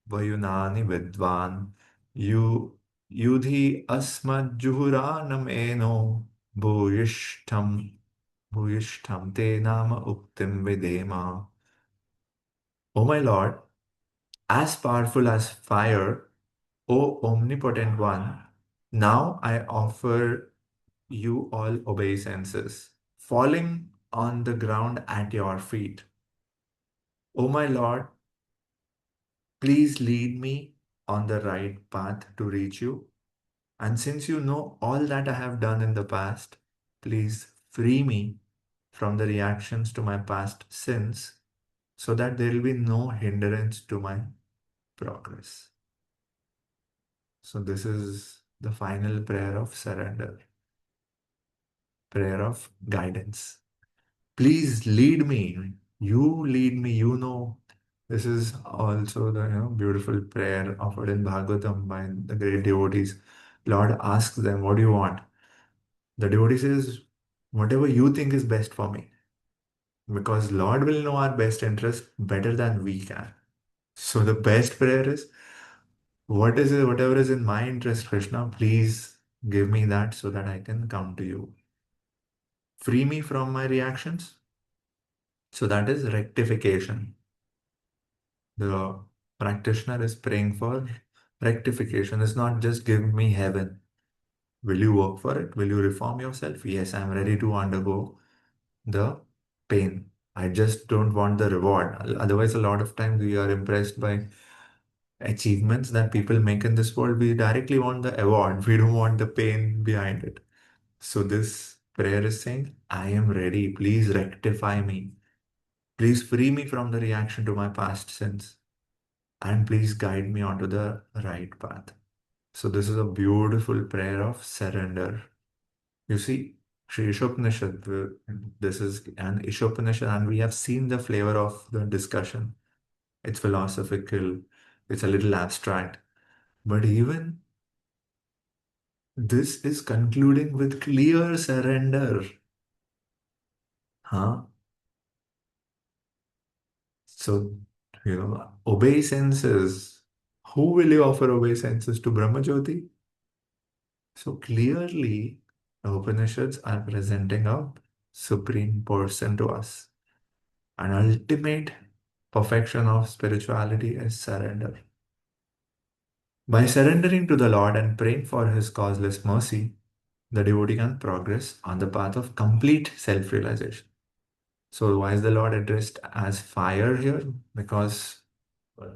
[SPEAKER 1] vayunani vidvan yudhi asmad juhuranam eno bhuyishtam te nama uktim videma. O my Lord, as powerful as fire, O omnipotent one, now I offer you all obeisances, falling on the ground at your feet. O my Lord, please lead me on the right path to reach you. And since you know all that I have done in the past, please free me from the reactions to my past sins so that there will be no hindrance to my progress. So, this is the final prayer of surrender, prayer of guidance. Please lead me. You lead me. This is also the beautiful prayer offered in Bhagavatam by the great devotees. Lord asks them, what do you want? The devotee says, whatever you think is best for me. Because Lord will know our best interest better than we can. So the best prayer is, whatever is in my interest, Krishna, please give me that so that I can come to you. Free me from my reactions. So that is rectification. The practitioner is praying for rectification. It's not just give me heaven. Will you work for it? Will you reform yourself? Yes, I'm ready to undergo the pain. I just don't want the reward. Otherwise, a lot of times we are impressed by achievements that people make in this world. We directly want the award. We don't want the pain behind it. So this prayer is saying, I am ready. Please rectify me. Please free me from the reaction to my past sins. And please guide me onto the right path. So this is a beautiful prayer of surrender. You see, Sri Ishopanishad, this is an Ishopanishad, and we have seen the flavor of the discussion. It's philosophical, it's a little abstract, but even this is concluding with clear surrender. Huh? So, obey senses. Who will you offer obeisances to? Brahmajyoti? So clearly, the Upanishads are presenting a supreme person to us. An ultimate perfection of spirituality is surrender. By surrendering to the Lord and praying for His causeless mercy, the devotee can progress on the path of complete self-realization. So why is the Lord addressed as fire here? Because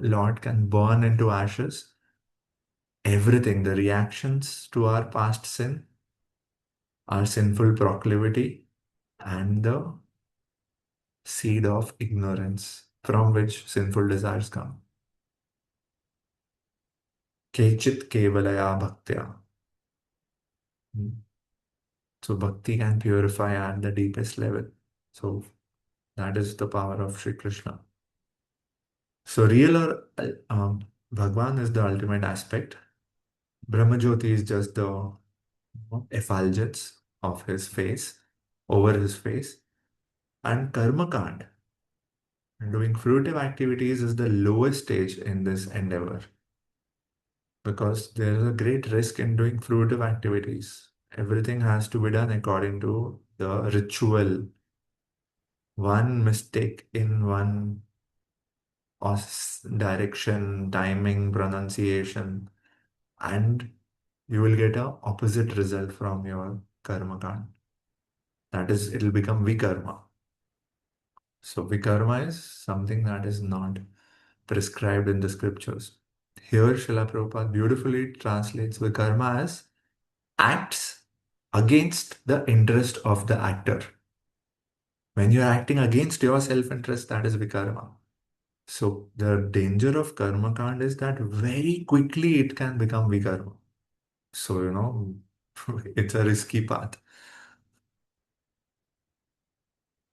[SPEAKER 1] Lord can burn into ashes everything, the reactions to our past sin, our sinful proclivity, and the seed of ignorance from which sinful desires come. Kechit kevalaya bhaktya. So bhakti can purify at the deepest level. So that is the power of Sri Krishna. So real or Bhagwan is the ultimate aspect. Brahmajyoti is just the effulgence of his face, over his face. And karma kand, doing fruitive activities, is the lowest stage in this endeavor. Because there is a great risk in doing fruitive activities. Everything has to be done according to the ritual. One mistake in one direction, timing, pronunciation, and you will get a opposite result from your karma kand. That is, it will become vikarma. So vikarma is something that is not prescribed in the scriptures. Here, Srila Prabhupada beautifully translates vikarma as acts against the interest of the actor. When you're acting against your self-interest, that is vikarma. So the danger of karma kand is that very quickly it can become vikarma. So, it's a risky path.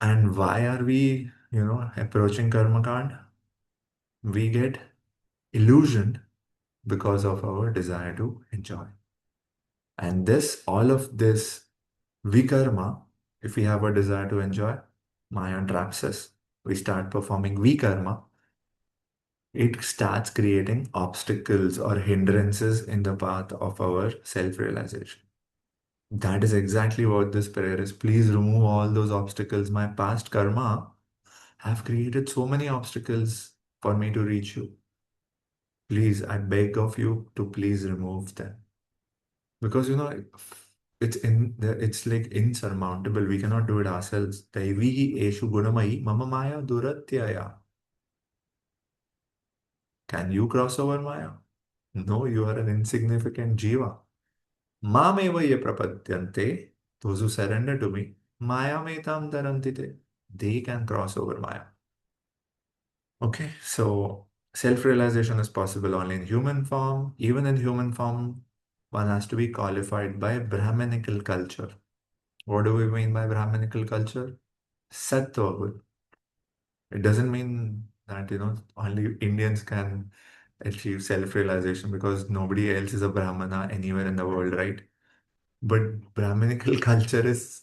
[SPEAKER 1] And why are we, approaching karma kand? We get illusioned because of our desire to enjoy. And all of this vikarma, if we have a desire to enjoy, Maya traps us. We start performing vikarma. It starts creating obstacles or hindrances in the path of our self-realization. That is exactly what this prayer is. Please remove all those obstacles. My past karma have created so many obstacles for me to reach you. Please, I beg of you to please remove them. Because it's like insurmountable. We cannot do it ourselves. Daivihi eshu gunamayi mama maya duratyaya. Can you cross over Maya? No, you are an insignificant jiva. Mameva ye prapadyante. Those who surrender to me, Maya metam tarantite. They can cross over Maya. Okay, so self-realization is possible only in human form. Even in human form, one has to be qualified by Brahminical culture. What do we mean by Brahminical culture? Sattva good. It doesn't mean that, only Indians can achieve self-realization because nobody else is a Brahmana anywhere in the world, right? But Brahminical culture is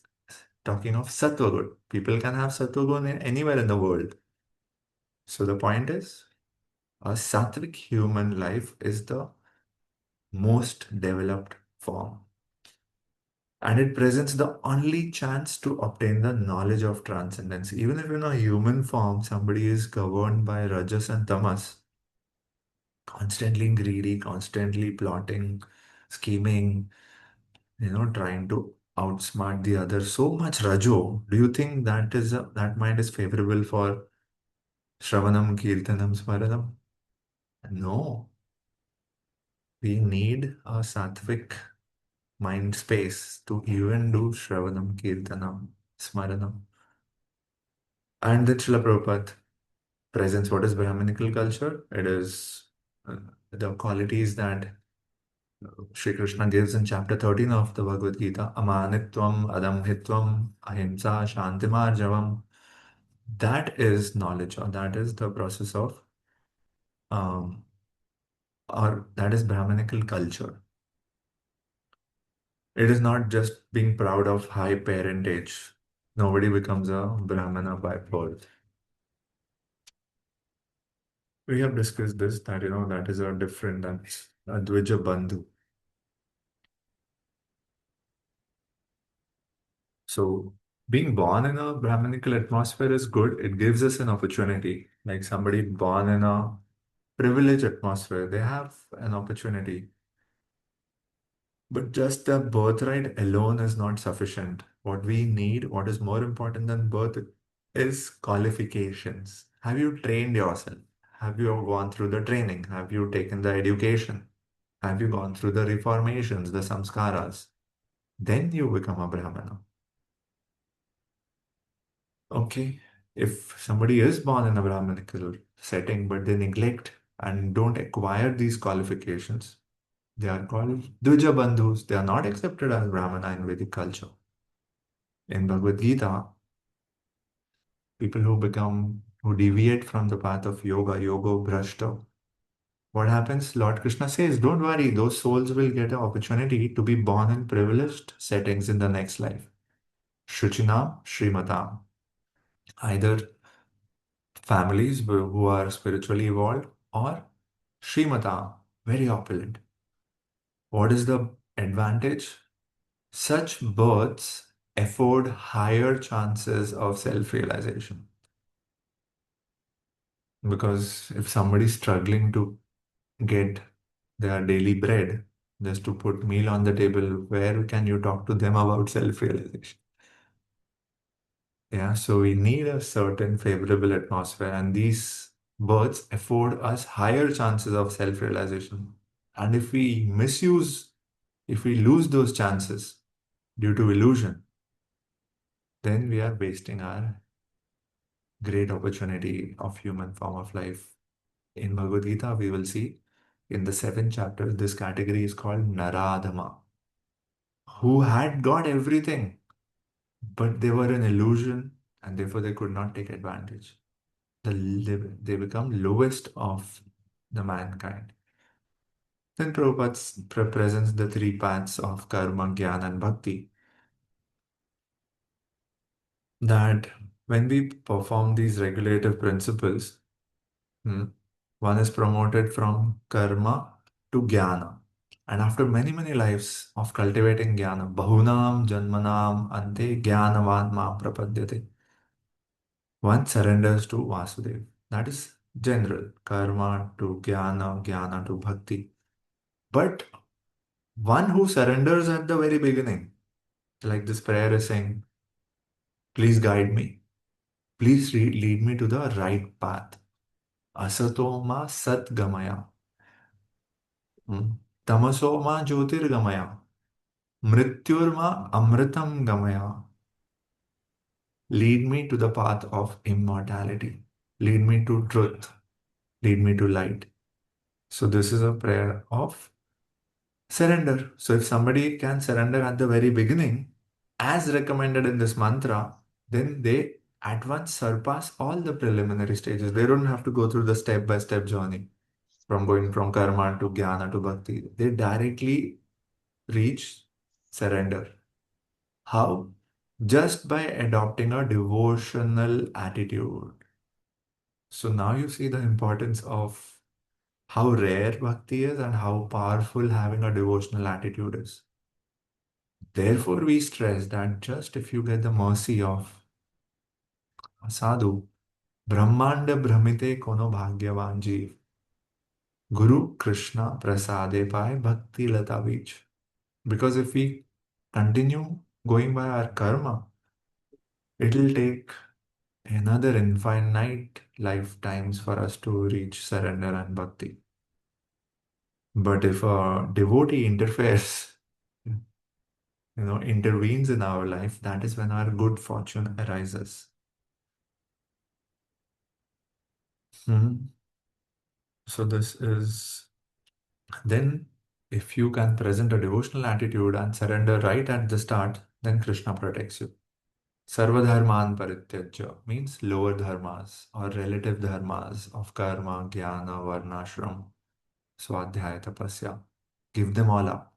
[SPEAKER 1] talking of Sattva good. People can have Sattva good anywhere in the world. So the point is, a sattvic human life is the most developed form. And it presents the only chance to obtain the knowledge of transcendence. Even if in a human form, somebody is governed by Rajas and Tamas, constantly greedy, constantly plotting, scheming, trying to outsmart the other so much rajo, do you think that mind is favorable for Shravanam, Kirtanam, Smaranam? No. We need a sattvic mind space to even do Shravanam, Kirtanam, Smaranam. And then Srila Prabhupada presents what is Brahminical culture. It is the qualities that Sri Krishna gives in chapter 13 of the Bhagavad Gita. Amanitvam, Adamhitvam, Ahimsa, Shantimarjavam. That is knowledge, or that is the process of, um, or that is Brahminical culture. It is not just being proud of high parentage. Nobody becomes a Brahmana by birth. We have discussed this, that, that is a different, that's a Dvija Bandhu. So being born in a Brahminical atmosphere is good. It gives us an opportunity. Like somebody born in a privileged atmosphere, they have an opportunity. But just the birthright alone is not sufficient. What we need, what is more important than birth, is qualifications. Have you trained yourself? Have you gone through the training? Have you taken the education? Have you gone through the reformations, the samskaras? Then you become a Brahmana. Okay. If somebody is born in a Brahminical setting, but they neglect and don't acquire these qualifications, they are called Dvija Bandhus. They are not accepted as Brahmana in Vedic culture. In Bhagavad Gita, people who deviate from the path of yoga bhrashta, what happens? Lord Krishna says, don't worry, those souls will get an opportunity to be born in privileged settings in the next life. Shuchinam, Srimatam. Either families who are spiritually evolved or Srimata, very opulent. What is the advantage? Such births afford higher chances of self-realization. Because if somebody is struggling to get their daily bread, just to put meal on the table, where can you talk to them about self-realization? Yeah, so we need a certain favorable atmosphere, and these births afford us higher chances of self-realization. And if we lose those chances due to illusion, then we are wasting our great opportunity of human form of life. In Bhagavad Gita, we will see in the 7th chapter, this category is called Naradama, who had got everything, but they were an illusion and therefore they could not take advantage. They become lowest of the mankind. Then Prabhupada presents the three paths of karma, jnana, and bhakti. That when we perform these regulative principles, one is promoted from karma to jnana. And after many, many lives of cultivating jnana, bahunam janmanam ante jnanavan ma prapadyate, one surrenders to Vasudev. That is general. Karma to jnana, jnana to bhakti. But one who surrenders at the very beginning, like this prayer is saying, please guide me. Please lead me to the right path. Asato ma sat gamaya. Tamaso ma jyotir gamaya. Mrityur ma amritam gamaya. Lead me to the path of immortality. Lead me to truth. Lead me to light. So this is a prayer of surrender. So if somebody can surrender at the very beginning, as recommended in this mantra, then they at once surpass all the preliminary stages. They don't have to go through the step-by-step journey from going from karma to jnana to bhakti. They directly reach surrender. How? Just by adopting a devotional attitude. So now you see the importance of how rare bhakti is and how powerful having a devotional attitude is. Therefore, we stress that just if you get the mercy of a sadhu, Brahmanda Brahmite Kono Bhagyavan Jeev, Guru Krishna Prasade Pai Bhakti Lata Beach. Because if we continue going by our karma, it'll take another infinite lifetimes for us to reach surrender and bhakti. But if a devotee interferes, intervenes in our life, that is when our good fortune arises. Hmm. So this is then, if you can present a devotional attitude and surrender right at the start, then Krishna protects you. Sarvadharman parityajya means lower dharmas or relative dharmas of karma, jnana, varna, ashram, swadhyaya, tapasya. Give them all up.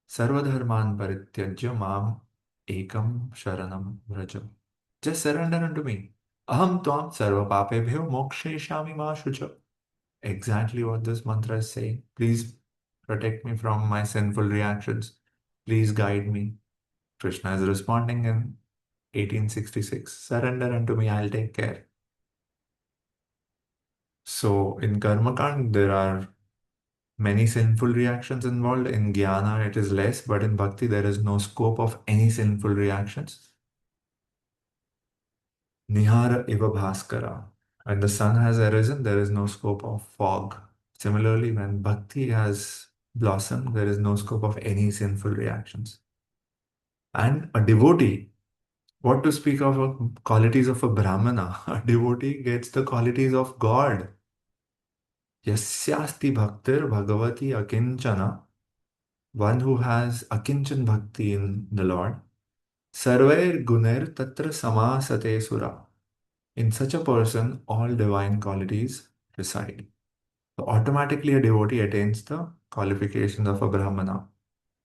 [SPEAKER 1] Sarvadharman parityajya mam ekam sharanam vraja. Just surrender unto me. Aham tvam sarva papebhyo moksheshami ma shucha. Exactly what this mantra is saying. Please protect me from my sinful reactions. Please guide me. Krishna is responding in 1866. Surrender unto me, I'll take care. So in Karma Kand, there are many sinful reactions involved. In Jnana, it is less, but in Bhakti, there is no scope of any sinful reactions. Nihara iva bhaskara. When the sun has arisen, there is no scope of fog. Similarly, when Bhakti has blossomed, there is no scope of any sinful reactions. And a devotee, what to speak of qualities of a Brahmana? A devotee gets the qualities of God. Yasyasti bhaktir bhagavati akinchana. One who has akinchan bhakti in the Lord. Sarvair gunair tatra samasate sura. In such a person, all divine qualities reside. So automatically, a devotee attains the qualifications of a Brahmana.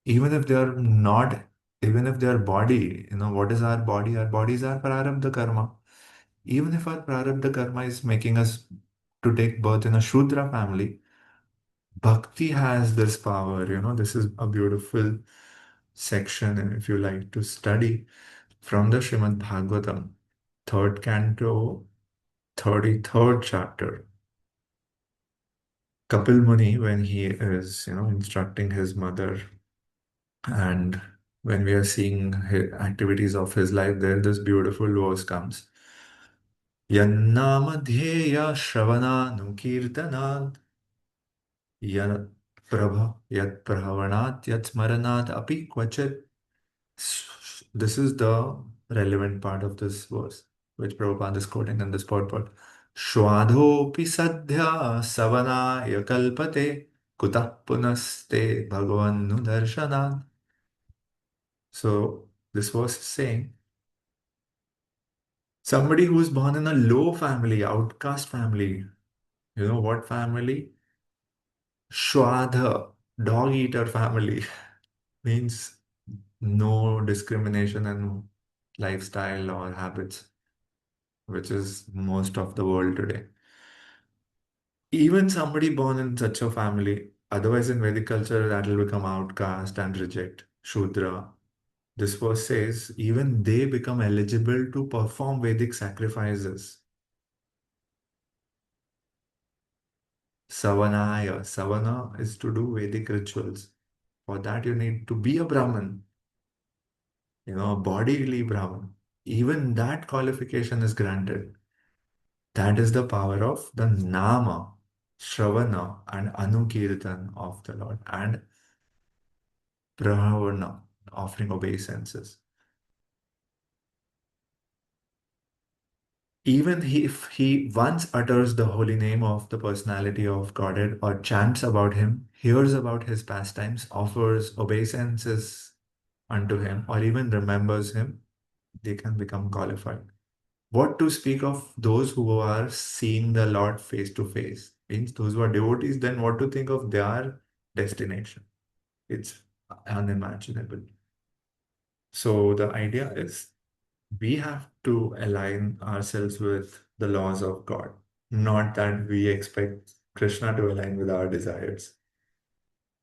[SPEAKER 1] Even if they are not, even if they are body, what is our body? Our body is our prarabdha karma. Even if our prarabdha karma is making us to take birth in a Shudra family, Bhakti has this power. This is a beautiful section, and if you like to study from the Srimad Bhagavatam, third canto, 33rd chapter. Kapil Muni, when he is, instructing his mother, and when we are seeing activities of his life, there this beautiful verse comes. Yannamadhyeya shravananukirtanat yat prabha yat pravanat yat smaranat api kvachit. This is the relevant part of this verse, which Prabhupada is quoting in this purport. Shwadhopi sadhya savanaya kalpate kutah punaste bhagavan darshanat. So this verse is saying somebody who is born in a low family, outcast family, what family? Shwadha, dog eater family, means no discrimination in lifestyle or habits, which is most of the world today. Even somebody born in such a family, otherwise in Vedic culture, that will become outcast and reject Shudra. This verse says even they become eligible to perform Vedic sacrifices. Savanaya. Savana is to do Vedic rituals. For that, you need to be a Brahmin, a bodily Brahmin. Even that qualification is granted. That is the power of the Nama, Shravana, and Anukirtan of the Lord, and Prahavana, offering obeisances. Even if he once utters the holy name of the personality of Godhead or chants about him, hears about his pastimes, offers obeisances unto him, or even remembers him, they can become qualified. What to speak of those who are seeing the Lord face to face? Means those who are devotees, then what to think of their destination? It's unimaginable. So the idea is we have to align ourselves with the laws of God, not that we expect Krishna to align with our desires.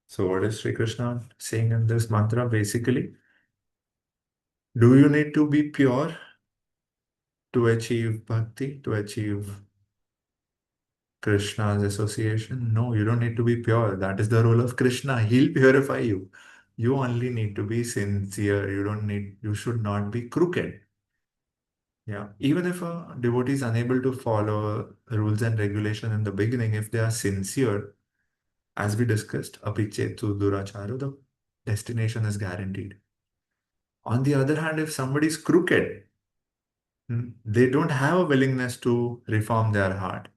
[SPEAKER 1] So, what is Sri Krishna saying in this mantra? Basically, do you need to be pure to achieve bhakti, to achieve Krishna's association? No, you don't need to be pure. That is the role of Krishna. He'll purify you. You only need to be sincere. You should not be crooked. Yeah. Even if a devotee is unable to follow rules and regulation in the beginning, if they are sincere, as we discussed, apichetu duracharo, the destination is guaranteed. On the other hand, if somebody is crooked, they don't have a willingness to reform their heart.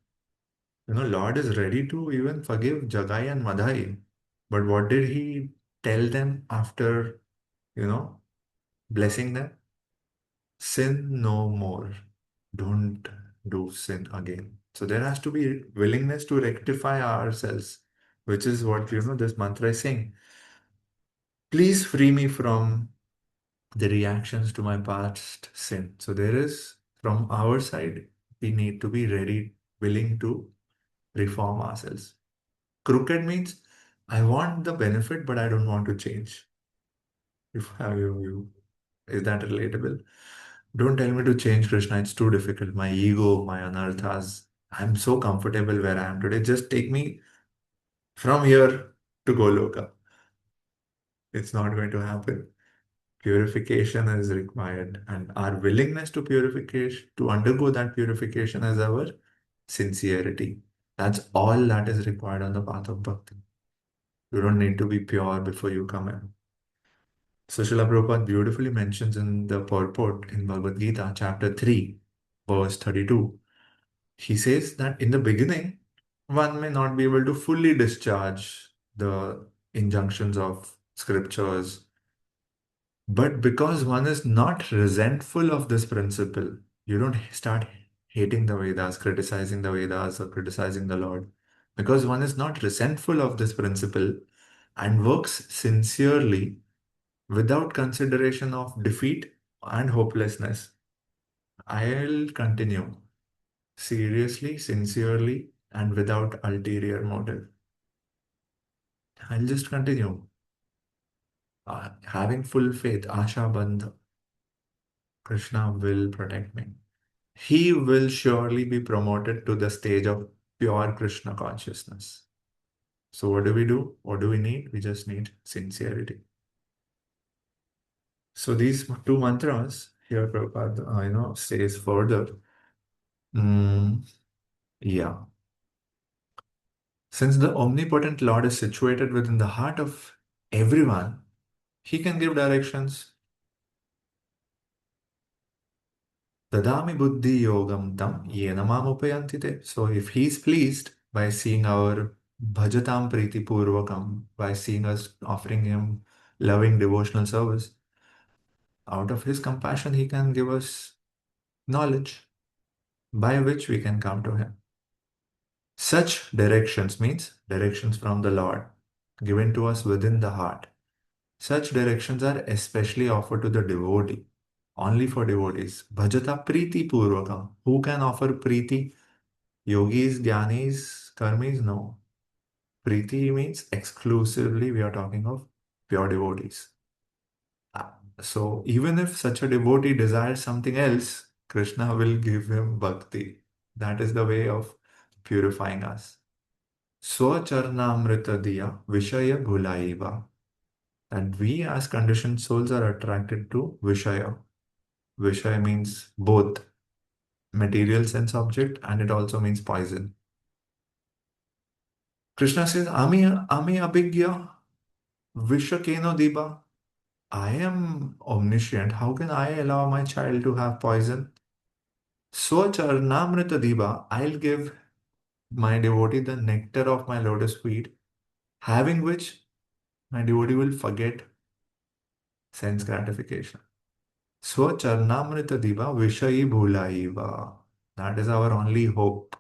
[SPEAKER 1] Lord is ready to even forgive Jagai and Madhai. But what did he tell them after, blessing them? Sin no more. Don't do sin again. So there has to be willingness to rectify ourselves, which is what, this mantra is saying. Please free me from the reactions to my past sin. So there is, from our side, we need to be ready, willing to reform ourselves. Crooked means I want the benefit, but I don't want to change. If have you is that relatable? Don't tell me to change, Krishna. It's too difficult. My ego, my anarthas. I'm so comfortable where I am today. Just take me from here to Goloka. It's not going to happen. Purification is required, and our willingness to purification, to undergo that purification, is our sincerity. That's all that is required on the path of bhakti. You don't need to be pure before you come in. So Srila Prabhupada beautifully mentions in the purport in Bhagavad Gita, chapter 3, verse 32. He says that in the beginning, one may not be able to fully discharge the injunctions of scriptures, but because one is not resentful of this principle, you don't start hating the Vedas, criticizing the Vedas, or criticizing the Lord. Because one is not resentful of this principle and works sincerely without consideration of defeat and hopelessness. I'll continue seriously, sincerely, and without ulterior motive. I'll just continue. Having full faith, Asha Bandha, Krishna will protect me. He will surely be promoted to the stage of pure Krishna consciousness. So what do we do? What do we need? We just need sincerity. So these two mantras here, Prabhupada, says further. Yeah. Since the omnipotent Lord is situated within the heart of everyone, he can give directions. Dadami buddhi yogam tam yena mam upayantite. So if he's pleased by seeing our bhajatam priti purvakam, by seeing us offering him loving devotional service, out of his compassion, he can give us knowledge by which we can come to him. Such directions means directions from the Lord given to us within the heart. Such directions are especially offered to the devotee, only for devotees. Bhajata priti purvakam. Who can offer priti? Yogis, jnanis, karmis? No. Priti means exclusively we are talking of pure devotees. So even if such a devotee desires something else, Krishna will give him bhakti. That is the way of purifying us. Swacharnamrita diya vishaya bhulaiva. And we as conditioned souls are attracted to Vishaya. Vishaya means both material sense object and it also means poison. Krishna says, Ami abhigya vishakeno diba. I am omniscient. How can I allow my child to have poison? Swacharnamrita diba. I'll give my devotee the nectar of my lotus feet, having which my devotee will forget sense gratification. Swacharnamrita diva vishayi bhulaiva. That is our only hope.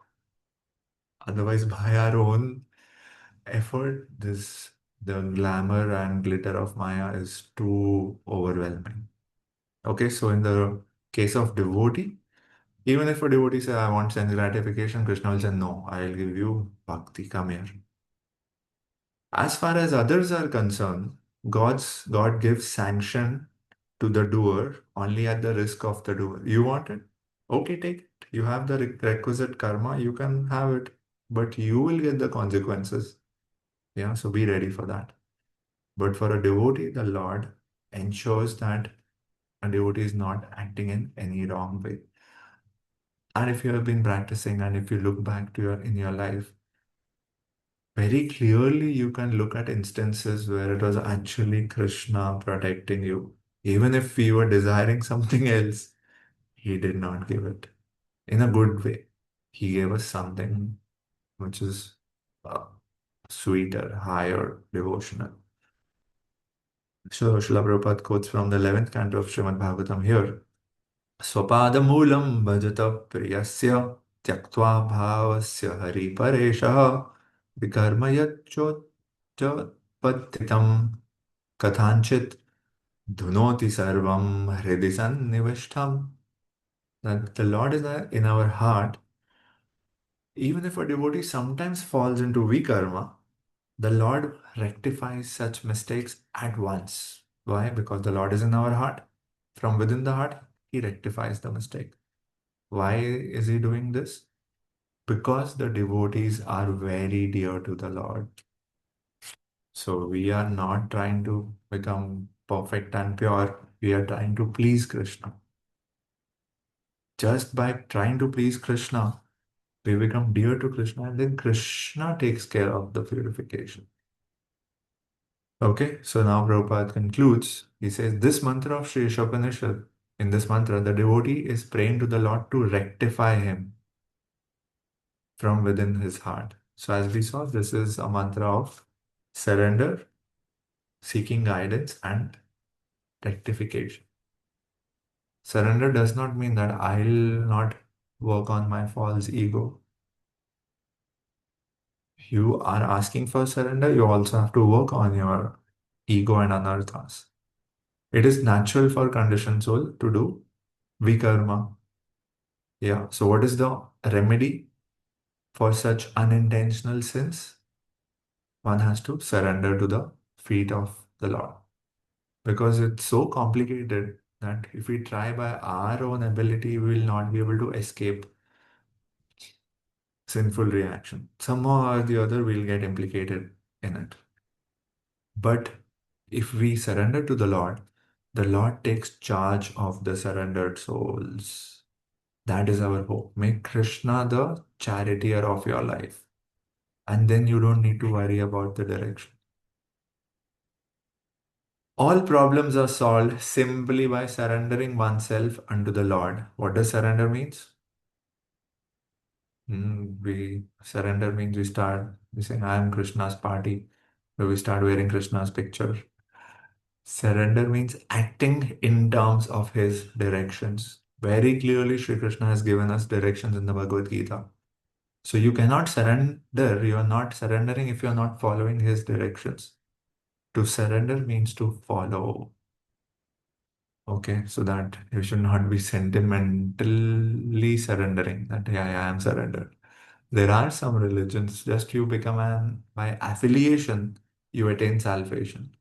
[SPEAKER 1] Otherwise, by our own effort, the glamour and glitter of Maya is too overwhelming. Okay, so in the case of devotee, even if a devotee says, I want sense gratification, Krishna will say, no, I'll give you bhakti, come here. As far as others are concerned, God gives sanction to the doer only at the risk of the doer. You want it? Okay, take it. You have the requisite karma, you can have it, but you will get the consequences. Yeah, so be ready for that. But for a devotee, the Lord ensures that a devotee is not acting in any wrong way. And if you have been practicing and if you look back to in your life, very clearly you can look at instances where it was actually Krishna protecting you. Even if we were desiring something else, he did not give it in a good way. He gave us something which is uh, sweeter, higher, devotional. So Srila Prabhupada quotes from the 11th canto of Srimad Bhagavatam here. स्वपादमूलं भजत प्रियस्य त्यक्त्वा भावस्य हरिपरेशः विकर्म यच्चोत्पत्तितं कथाञ्चित् धुनोति सर्वं हृदि सन्निविष्टम्. That the Lord is in our heart. Even if a devotee sometimes falls into vikarma, the Lord rectifies such mistakes at once. Why? Because the Lord is in our heart. From within the heart, He rectifies the mistake. Why is He doing this? Because the devotees are very dear to the Lord. So we are not trying to become perfect and pure. We are trying to please Krishna. Just by trying to please Krishna, we become dear to Krishna, and then Krishna takes care of the purification. Okay, so now Prabhupada concludes. He says, this mantra of Sri Ishopanishad, in this mantra, the devotee is praying to the Lord to rectify him from within his heart. So as we saw, this is a mantra of surrender, seeking guidance, and rectification. Surrender does not mean that I'll not work on my false ego. You are asking for surrender, you also have to work on your ego and anarthas. It is natural for conditioned soul to do vikarma. Yeah, so what is the remedy for such unintentional sins? One has to surrender to the feet of the Lord. Because it's so complicated that if we try by our own ability, we will not be able to escape sinful reaction. Somehow or the other, we'll get implicated in it. But if we surrender to the Lord takes charge of the surrendered souls. That is our hope. Make Krishna the charioteer of your life. And then you don't need to worry about the direction. All problems are solved simply by surrendering oneself unto the Lord. What does surrender means? We surrender means we say, I am Krishna's party. So we start wearing Krishna's picture. Surrender means acting in terms of his directions. Very clearly, Sri Krishna has given us directions in the Bhagavad Gita. So you cannot surrender. You are not surrendering if you are not following his directions. To surrender means to follow. Okay, so that you should not be sentimentally surrendering that, yeah, I am surrendered. There are some religions, just you become by affiliation, you attain salvation.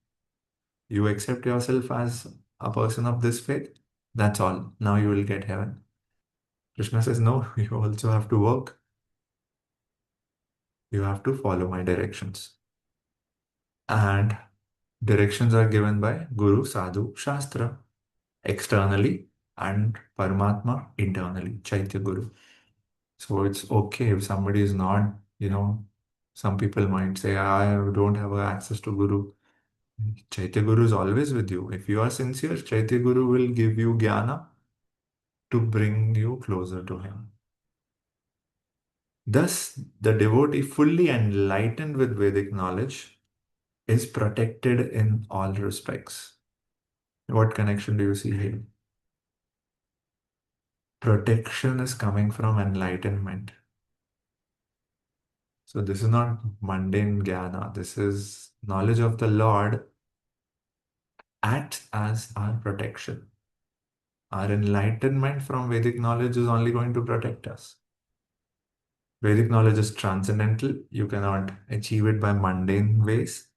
[SPEAKER 1] You accept yourself as a person of this faith, that's all. Now you will get heaven. Krishna says, no, you also have to work. You have to follow my directions. And directions are given by Guru, Sadhu, Shastra, externally, and Paramatma internally, Chaitya Guru. So it's okay if somebody is not, some people might say, I don't have access to Guru. Chaitya Guru is always with you. If you are sincere, Chaitya Guru will give you jnana to bring you closer to him. Thus, the devotee fully enlightened with Vedic knowledge is protected in all respects. What connection do you see here? Protection is coming from enlightenment. So this is not mundane jnana. This is knowledge of the Lord acts as our protection. Our enlightenment from Vedic knowledge is only going to protect us. Vedic knowledge is transcendental. You cannot achieve it by mundane ways.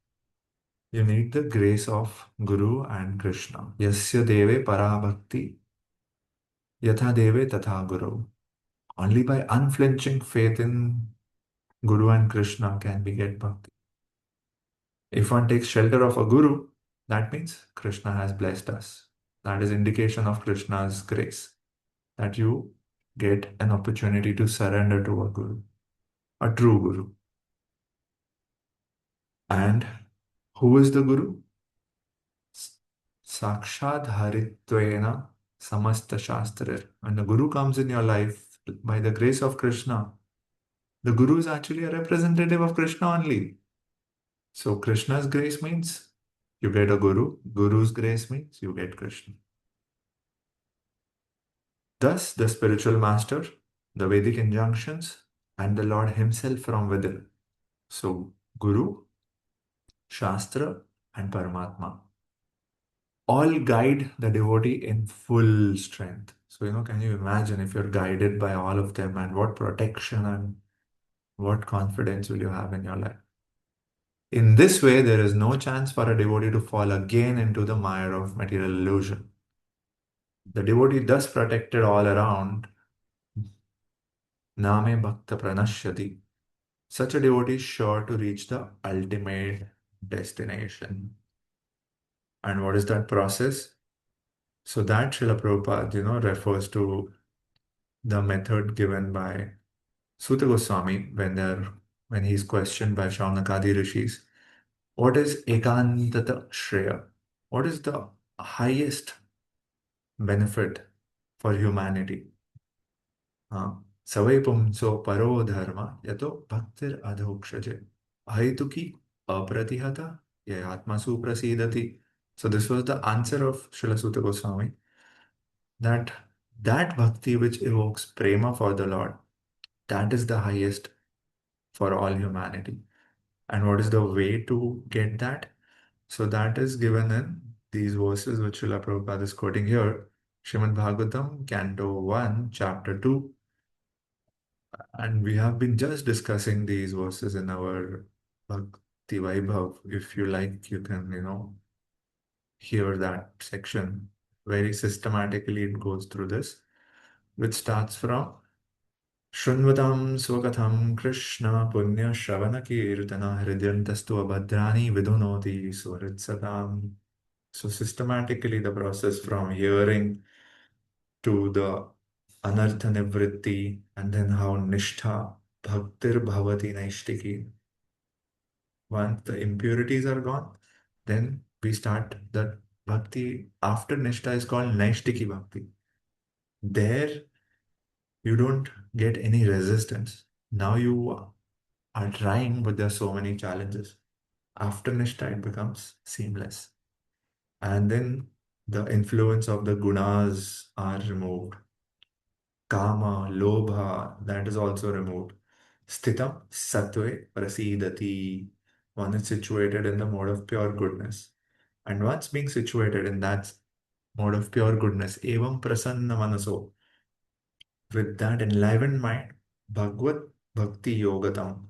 [SPEAKER 1] You need the grace of Guru and Krishna. Yasya deve para bhakti, yatha deve tatha guru. Only by unflinching faith in Guru and Krishna can we get bhakti. If one takes shelter of a guru, that means Krishna has blessed us. That is indication of Krishna's grace, that you get an opportunity to surrender to a guru, a true guru. And who is the guru? Sakshad Haritvena Samasta Shastrir. When the guru comes in your life, by the grace of Krishna, the guru is actually a representative of Krishna only. So Krishna's grace means you get a guru. Guru's grace means you get Krishna. Thus, the spiritual master, the Vedic injunctions, and the Lord Himself from within. So, Guru, Shastra, and Paramatma all guide the devotee in full strength. So, can you imagine if you're guided by all of them, and what protection and what confidence will you have in your life? In this way, there is no chance for a devotee to fall again into the mire of material illusion. The devotee thus protected all around, Name Bhakta Pranashyati. Such a devotee is sure to reach the ultimate destination. And what is that process? So that Srila Prabhupada, refers to the method given by Suta Goswami when he's questioned by Shaunakadi rishis. What is Ekantata Shreya? What is the highest benefit for humanity? Savai pumso paro dharma yato bhaktir adhokshaje aituki apratihata yayatmasu prasidati. So this was the answer of Srila Suta Goswami, that bhakti which evokes prema for the Lord, that is the highest for all humanity. And what is the way to get that? So that is given in these verses which Srila Prabhupada is quoting here. Srimad Bhagavatam, Canto 1, Chapter 2. And we have been just discussing these verses in our Bhakti Vaibhav. If you like, you can, hear that section. Very systematically, it goes through this, which starts from Shunvatam Swakatham Krishna Punya Shravana Kirtana Hridyantastu Abhadrani Vidunoti Suhritsatam. So systematically, the process from hearing to the anartha nivritti, and then how nishtha bhaktir bhavati naishtiki. Once the impurities are gone, then we start the bhakti. After nishtha is called naishtiki bhakti. There you don't get any resistance. Now you are trying, but there are so many challenges. After nishtha, it becomes seamless. And then the influence of the gunas are removed. Kama, Lobha, that is also removed. Sthitam, Sattve, Prasidati. One is situated in the mode of pure goodness. And once being situated in that mode of pure goodness, Evam Prasanna Manaso, with that enlivened mind, Bhagavad Bhakti Yogatam,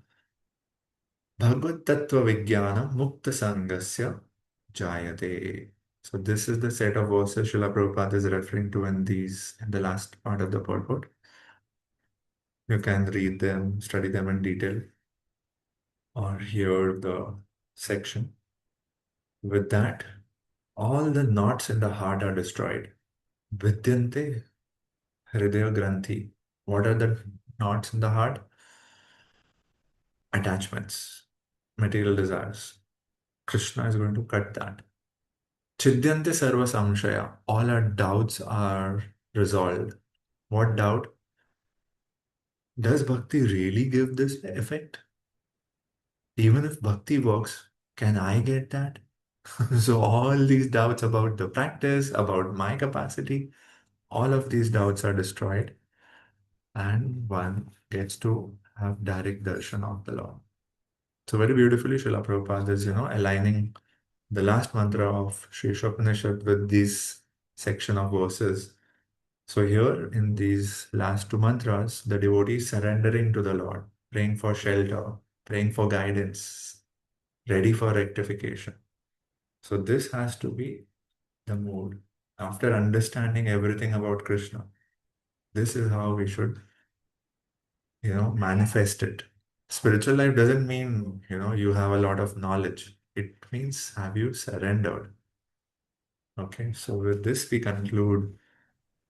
[SPEAKER 1] Bhagavad Tattva Vijnanam Mukta Sangasya Jayate. So this is the set of verses Srila Prabhupada is referring to in the last part of the purport. You can read them, study them in detail, or hear the section. With that, all the knots in the heart are destroyed. Vidyante Hridaya Granthi. What are the knots in the heart? Attachments, material desires. Krishna is going to cut that. Chidyante Sarva Samshaya. All our doubts are resolved. What doubt? Does bhakti really give this effect? Even if bhakti works, can I get that? So all these doubts about the practice, about my capacity, all of these doubts are destroyed, and one gets to have direct darshan of the Lord. So very beautifully, Srila Prabhupada is, aligning the last mantra of Sri Upanishad with this section of verses. So here in these last two mantras, the devotee is surrendering to the Lord, praying for shelter, praying for guidance, ready for rectification. So this has to be the mood. After understanding everything about Krishna, this is how we should, manifest it. Spiritual life doesn't mean, you have a lot of knowledge. It means, have you surrendered? Okay, so with this, we conclude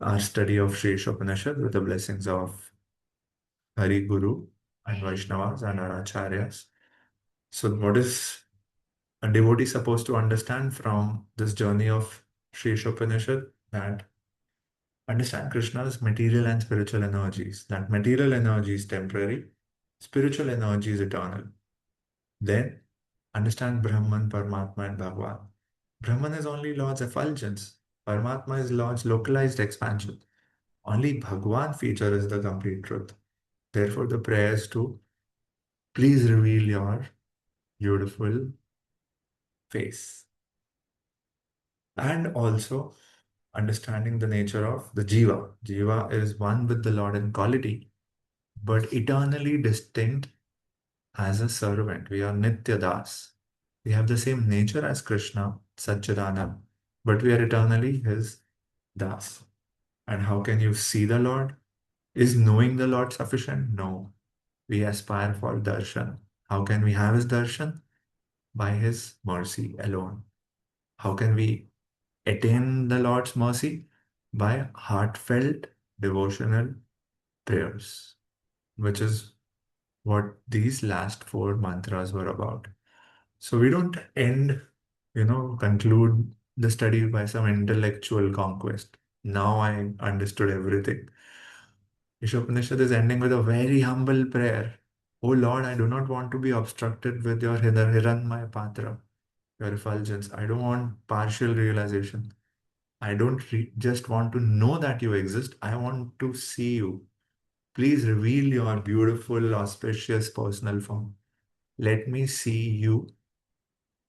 [SPEAKER 1] our study of Sri Upanishad with the blessings of Hari Guru and Vaishnavas and our Acharyas. So, what is a devotee supposed to understand from this journey of Sri Upanishad? That understand Krishna's material and spiritual energies. That material energy is temporary, spiritual energy is eternal. Then understand Brahman, Paramatma, and Bhagwan. Brahman is only Lord's effulgence. Paramatma is Lord's localized expansion. Only Bhagwan feature is the complete truth. Therefore, the prayers to please reveal your beautiful face. And also understanding the nature of the Jiva. Jiva is one with the Lord in quality, but eternally distinct as a servant. We are Nitya Das. We have the same nature as Krishna, Satchidanand, but we are eternally his Das. And how can you see the Lord? Is knowing the Lord sufficient? No. We aspire for darshan. How can we have his darshan? By his mercy alone. How can we attain the Lord's mercy? By heartfelt devotional prayers, which is what these last four mantras were about. So we don't conclude the study by some intellectual conquest. Now I understood everything. Ishopanishad is ending with a very humble prayer. Oh Lord, I do not want to be obstructed with your Hiranmaya Patra, your effulgence. I don't want partial realization. I don't just want to know that you exist. I want to see you. Please reveal your beautiful, auspicious personal form. Let me see you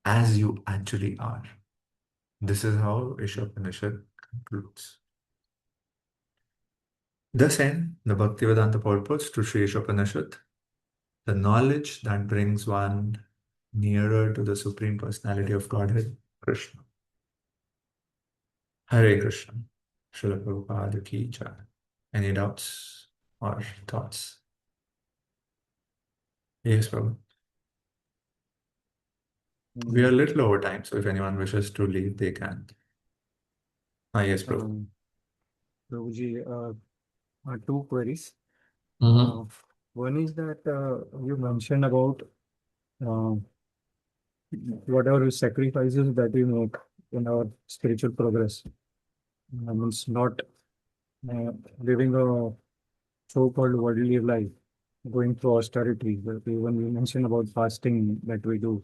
[SPEAKER 1] as you actually are. This is how Ishopanishad concludes. Thus end the Bhaktivedanta purpose to Sri Ishopanishad, the knowledge that brings one nearer to the Supreme Personality of Godhead, Krishna. Hare Krishna. Srila Prabhupada ki jai. Any doubts or thoughts? Yes, Prabhu. We are a little over time, so if anyone wishes to leave, they can. Yes, Prabhu.
[SPEAKER 7] Prabhuji, two queries.
[SPEAKER 1] Mhm.
[SPEAKER 7] One is that you mentioned about whatever sacrifices that we make in our spiritual progress. Means not living a so-called worldly life, going through austerity. But even you mentioned about fasting that we do,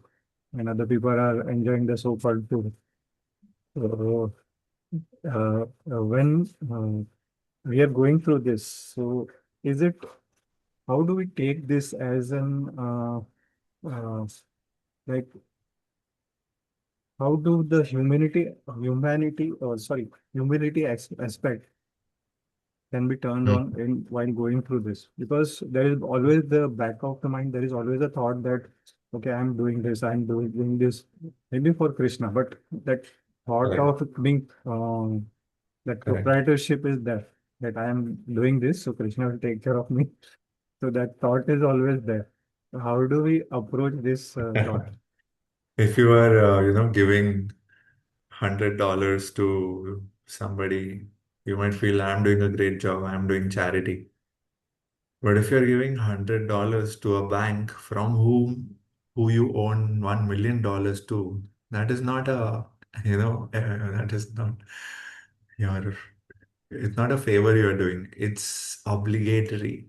[SPEAKER 7] and other people are enjoying the so-called food. So, when we are going through this, so is it, how do we take this as an like, how do the humility aspect can be turned
[SPEAKER 1] Mm.
[SPEAKER 7] on in while going through this? Because there is always the back of the mind, there is always a thought that, okay, I'm doing this, doing this, maybe for Krishna, but that thought
[SPEAKER 1] Correct.
[SPEAKER 7] of being, that
[SPEAKER 1] Correct.
[SPEAKER 7] proprietorship is there, that I am doing this, so Krishna will take care of me. So that thought is always there. So how do we approach this thought?
[SPEAKER 1] If you are, giving $100 to somebody, you might feel I'm doing a great job, I'm doing charity. But if you're giving $100 to a bank from who you own $1 million to, that is not that is not your, it's not a favor you're doing. It's obligatory.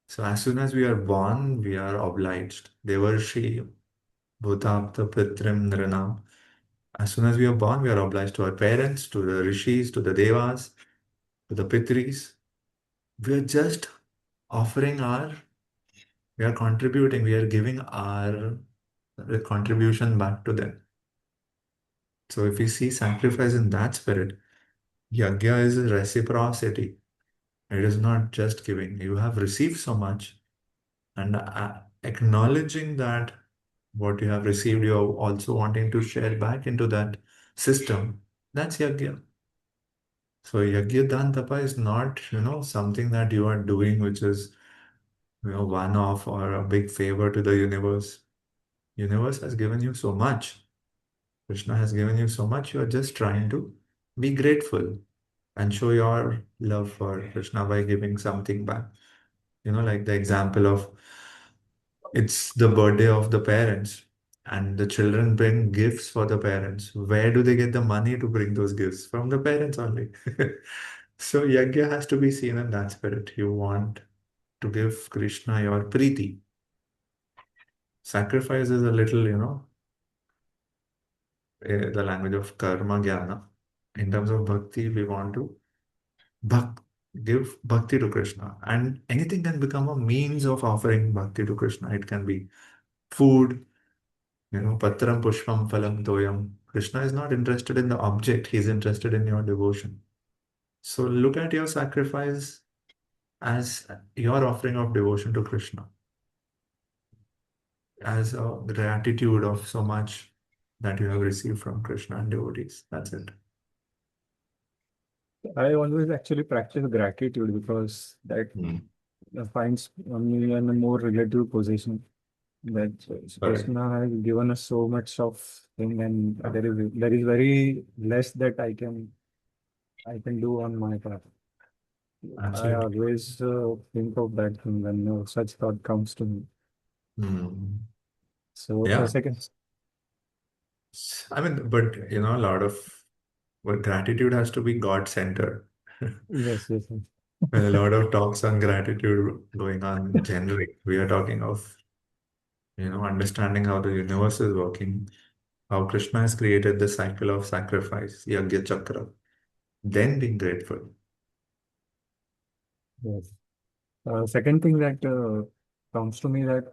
[SPEAKER 1] So as soon as we are born, we are obliged. Devarshi Bhutapta Pitrim Nranam. As soon as we are born, we are obliged to our parents, to the rishis, to the devas, to the pitris. We are just offering we are contributing, we are giving our contribution back to them. So if we see sacrifice in that spirit, yajna is reciprocity. It is not just giving. You have received so much, and acknowledging that what you have received, you are also wanting to share back into that system. That's yajna. So yajna dan tapa is not, something that you are doing which is, one off or a big favor to the universe. Universe has given you so much. Krishna has given you so much. You are just trying to be grateful and show your love for Krishna by giving something back. Like the example of it's the birthday of the parents, and the children bring gifts for the parents. Where do they get the money to bring those gifts? From the parents only. So yajna has to be seen in that spirit. You want to give Krishna your priti. Sacrifice is a little, the language of karma jnana. In terms of bhakti, we want to bhak give bhakti to Krishna, and anything can become a means of offering bhakti to Krishna. It can be food, patram pushpam phalam toyam. Krishna is not interested in the object; he's interested in your devotion. So look at your sacrifice as your offering of devotion to Krishna, as a gratitude of so much that you have received from Krishna and devotees. That's it.
[SPEAKER 7] I always actually practice gratitude because that finds me in a more relative position. That
[SPEAKER 1] Correct.
[SPEAKER 7] Krishna has given us so much of thing, and there is very less that I can do on my part. I
[SPEAKER 1] Absolutely.
[SPEAKER 7] always think of that thing when such thought comes to me.
[SPEAKER 1] Hmm.
[SPEAKER 7] So
[SPEAKER 1] Yeah.
[SPEAKER 7] second,
[SPEAKER 1] I mean, but a lot of gratitude has to be God-centered.
[SPEAKER 7] yes, yes, yes.
[SPEAKER 1] A lot of talks on gratitude going on generic. We are talking of, understanding how the universe is working, how Krishna has created the cycle of sacrifice, Yagya Chakra, then being grateful.
[SPEAKER 7] Yes. Second thing that comes to me that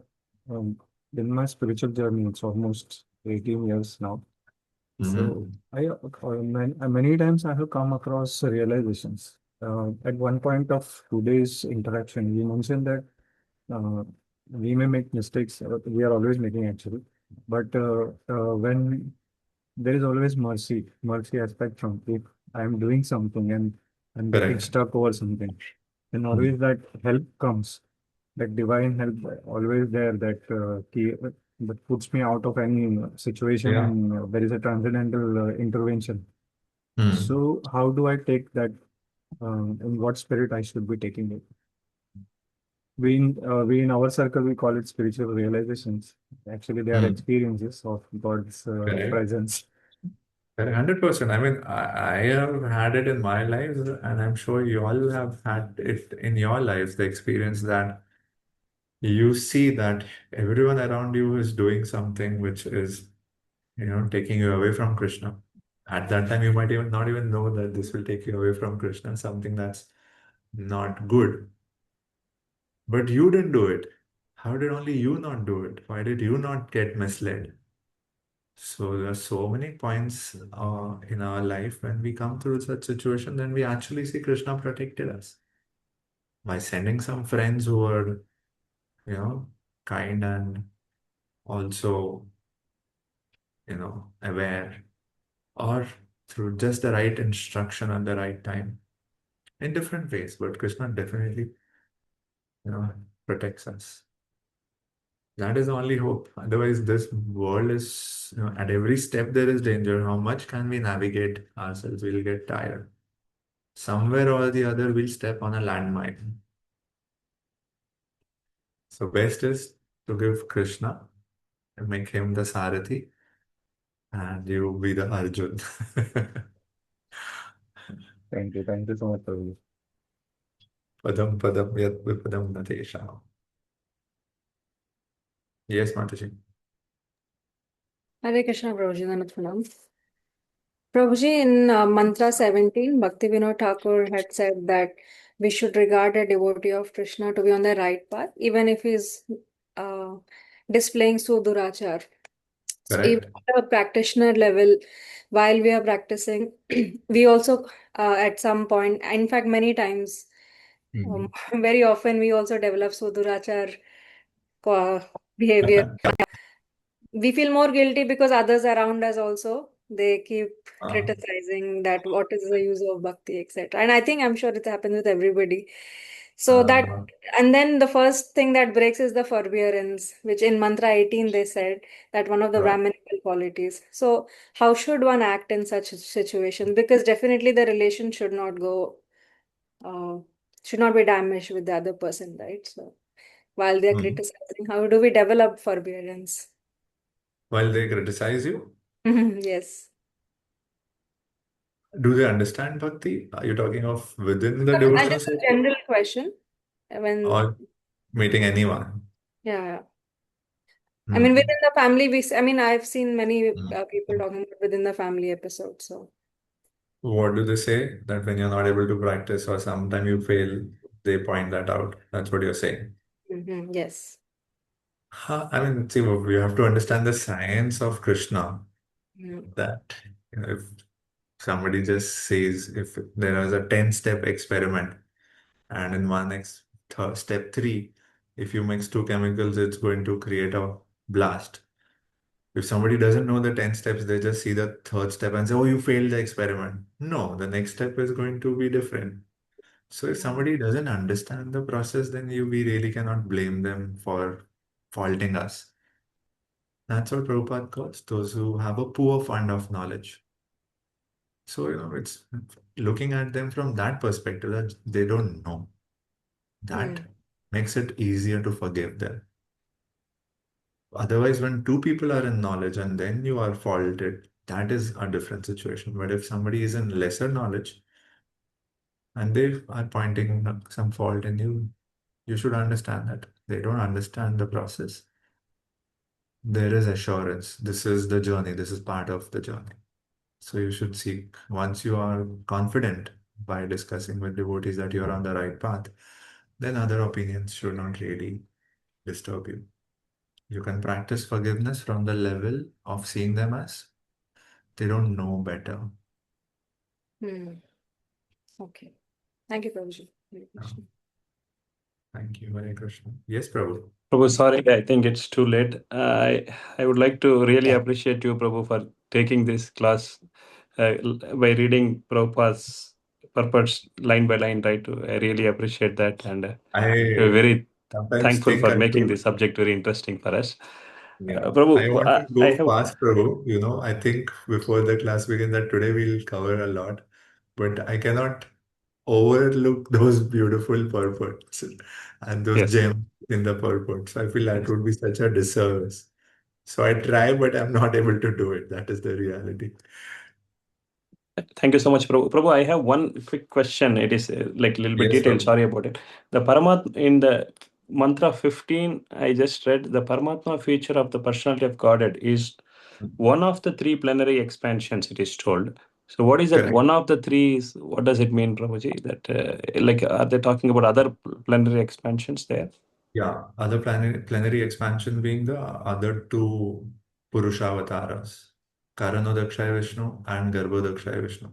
[SPEAKER 7] um, in my spiritual journey, it's almost 18 years now. So
[SPEAKER 1] Mhm.
[SPEAKER 7] many times I have come across realizations. At one point of today's interaction, you mentioned that uh, we may make mistakes. We are always making actually, but when there is always mercy aspect from if I am doing something and I'm getting
[SPEAKER 1] Correct.
[SPEAKER 7] stuck over something, then
[SPEAKER 1] Mhm.
[SPEAKER 7] always that help comes, that divine help always there that puts me out of any situation,
[SPEAKER 1] Yeah.
[SPEAKER 7] and there is a transcendental intervention.
[SPEAKER 1] Hmm.
[SPEAKER 7] So how do I take that? In what spirit I should be taking it? We in our circle we call it spiritual realizations. Actually, they are
[SPEAKER 1] Hmm.
[SPEAKER 7] experiences of God's
[SPEAKER 1] Correct.
[SPEAKER 7] presence.
[SPEAKER 1] Correct. 100%. I mean, I have had it in my life, and I'm sure you all have had it in your lives, the experience that you see that everyone around you is doing something which is, taking you away from Krishna. At that time, you might even not even know that this will take you away from Krishna, something that's not good. But you didn't do it. How did only you not do it? Why did you not get misled? So there are so many points in our life when we come through such situation, then we actually see Krishna protected us by sending some friends who were, you know, kind and also, aware, or through just the right instruction at the right time in different ways. But Krishna definitely, you know, protects us. That is the only hope. Otherwise, this world is, at every step there is danger. How much can we navigate ourselves? We'll get tired. Somewhere or the other, we'll step on a landmine. So best is to give Krishna and make him the Sarathi, and you be the Arjun.
[SPEAKER 7] Thank you so much, Prabhu.
[SPEAKER 1] Padam padam yat vipadam natesham. Yes, Mataji.
[SPEAKER 8] Hare Krishna, Prabhuji, Dandavat Pranam. Prabhuji, in Mantra 17, Bhaktivinoda Thakur had said that we should regard a devotee of Krishna to be on the right path, even if he's uh, displaying sudurachar. So even
[SPEAKER 1] Correct.
[SPEAKER 8] at a practitioner level, while we are practicing, we also at some point, in fact, many times,
[SPEAKER 1] Hmm.
[SPEAKER 8] very often, we also develop sudurachar uh, behavior. We feel more guilty because others around us also they keep
[SPEAKER 1] Uh,
[SPEAKER 8] criticizing that what is the use of bhakti, etc. And I think I'm sure it happens with everybody. So that,
[SPEAKER 1] Uh,
[SPEAKER 8] and then the first thing that breaks is the forbearance, which in Mantra 18 they said that one of the
[SPEAKER 1] right.
[SPEAKER 8] Brahminical qualities. So how should one act in such a situation? Because definitely the relation should not go, should not be damaged with the other person, right? So while they're
[SPEAKER 1] Mhm.
[SPEAKER 8] criticizing, how do we develop forbearance?
[SPEAKER 1] While they criticize you,
[SPEAKER 8] Yes.
[SPEAKER 1] do they understand bhakti? Are you talking of within the
[SPEAKER 8] I
[SPEAKER 1] devotional
[SPEAKER 8] just a
[SPEAKER 1] circle
[SPEAKER 8] general question. When,
[SPEAKER 1] or meeting anyone?
[SPEAKER 8] yeah. I mean,
[SPEAKER 1] Hmm.
[SPEAKER 8] within the family, I mean, I've seen many people
[SPEAKER 1] Hmm.
[SPEAKER 8] talking about within the family episode. So,
[SPEAKER 1] What do they say? That when you're not able to practice or sometime you fail, they point that out. That's what you're saying.
[SPEAKER 8] yes.
[SPEAKER 1] I mean, see, we have to understand the science of Krishna.
[SPEAKER 8] Mm,
[SPEAKER 1] That if somebody just says, if there is a 10-step experiment, and in step three, if you mix two chemicals, it's going to create a blast. If somebody doesn't know the 10 steps, they just see the third step and say, oh, you failed the experiment. No, the next step is going to be different. So if somebody doesn't understand the process, then we really cannot blame them for faulting us. That's what Prabhupada calls those who have a poor fund of knowledge. So, it's looking at them from that perspective that they don't know. That
[SPEAKER 8] mm,
[SPEAKER 1] makes it easier to forgive them. Otherwise, when two people are in knowledge and then you are faulted, that is a different situation. But if somebody is in lesser knowledge and they are pointing some fault in you, you should understand that they don't understand the process. There is assurance. This is the journey. This is part of the journey. So you should seek, once you are confident by discussing with devotees that you're on the right path, then other opinions should not really disturb you. You can practice forgiveness from the level of seeing them as they don't know better.
[SPEAKER 8] mm. Okay. Thank you, Prabhuji. Hare
[SPEAKER 1] Uh,
[SPEAKER 8] Krishna.
[SPEAKER 1] Thank you, Hare Krishna. Yes, Prabhu.
[SPEAKER 9] Prabhu, sorry, I think it's too late. I would like to really
[SPEAKER 1] Yeah.
[SPEAKER 9] appreciate you, Prabhu, for taking this class by reading Prabhupada's purpose line by line, right? I really appreciate that, and we're
[SPEAKER 1] I
[SPEAKER 9] very
[SPEAKER 1] sometimes
[SPEAKER 9] thankful
[SPEAKER 1] think
[SPEAKER 9] for
[SPEAKER 1] I
[SPEAKER 9] making
[SPEAKER 1] should.
[SPEAKER 9] the subject very interesting for us.
[SPEAKER 1] Yeah, I
[SPEAKER 9] Prabhu,
[SPEAKER 1] want to
[SPEAKER 9] I
[SPEAKER 1] go
[SPEAKER 9] have,
[SPEAKER 1] fast, Prabhu. I think before the class begins that today we'll cover a lot, but I cannot overlook those beautiful purports and those
[SPEAKER 9] yes.
[SPEAKER 1] gems in the purports. I feel that
[SPEAKER 9] Yes.
[SPEAKER 1] would be such a disservice. So I try, but I'm not able to do it. That is the reality.
[SPEAKER 9] Thank you so much, Prabhu. Prabhu, I have one quick question. It is like a little bit
[SPEAKER 1] Yes,
[SPEAKER 9] detailed.
[SPEAKER 1] Prabhu.
[SPEAKER 9] Sorry about it. The Paramatma in the mantra 15, I just read the Paramatma feature of the personality of Godhead is one of the three plenary expansions, it is told. So, what is that
[SPEAKER 1] Correct.
[SPEAKER 9] one of the three? What does it mean, Prabhuji? That like are they talking about other plenary expansions there?
[SPEAKER 1] Yeah, other plenary expansion being the other two Purushavataras, Karanodakshaya Vishnu and Garbhodakshaya Vishnu.
[SPEAKER 9] Oh,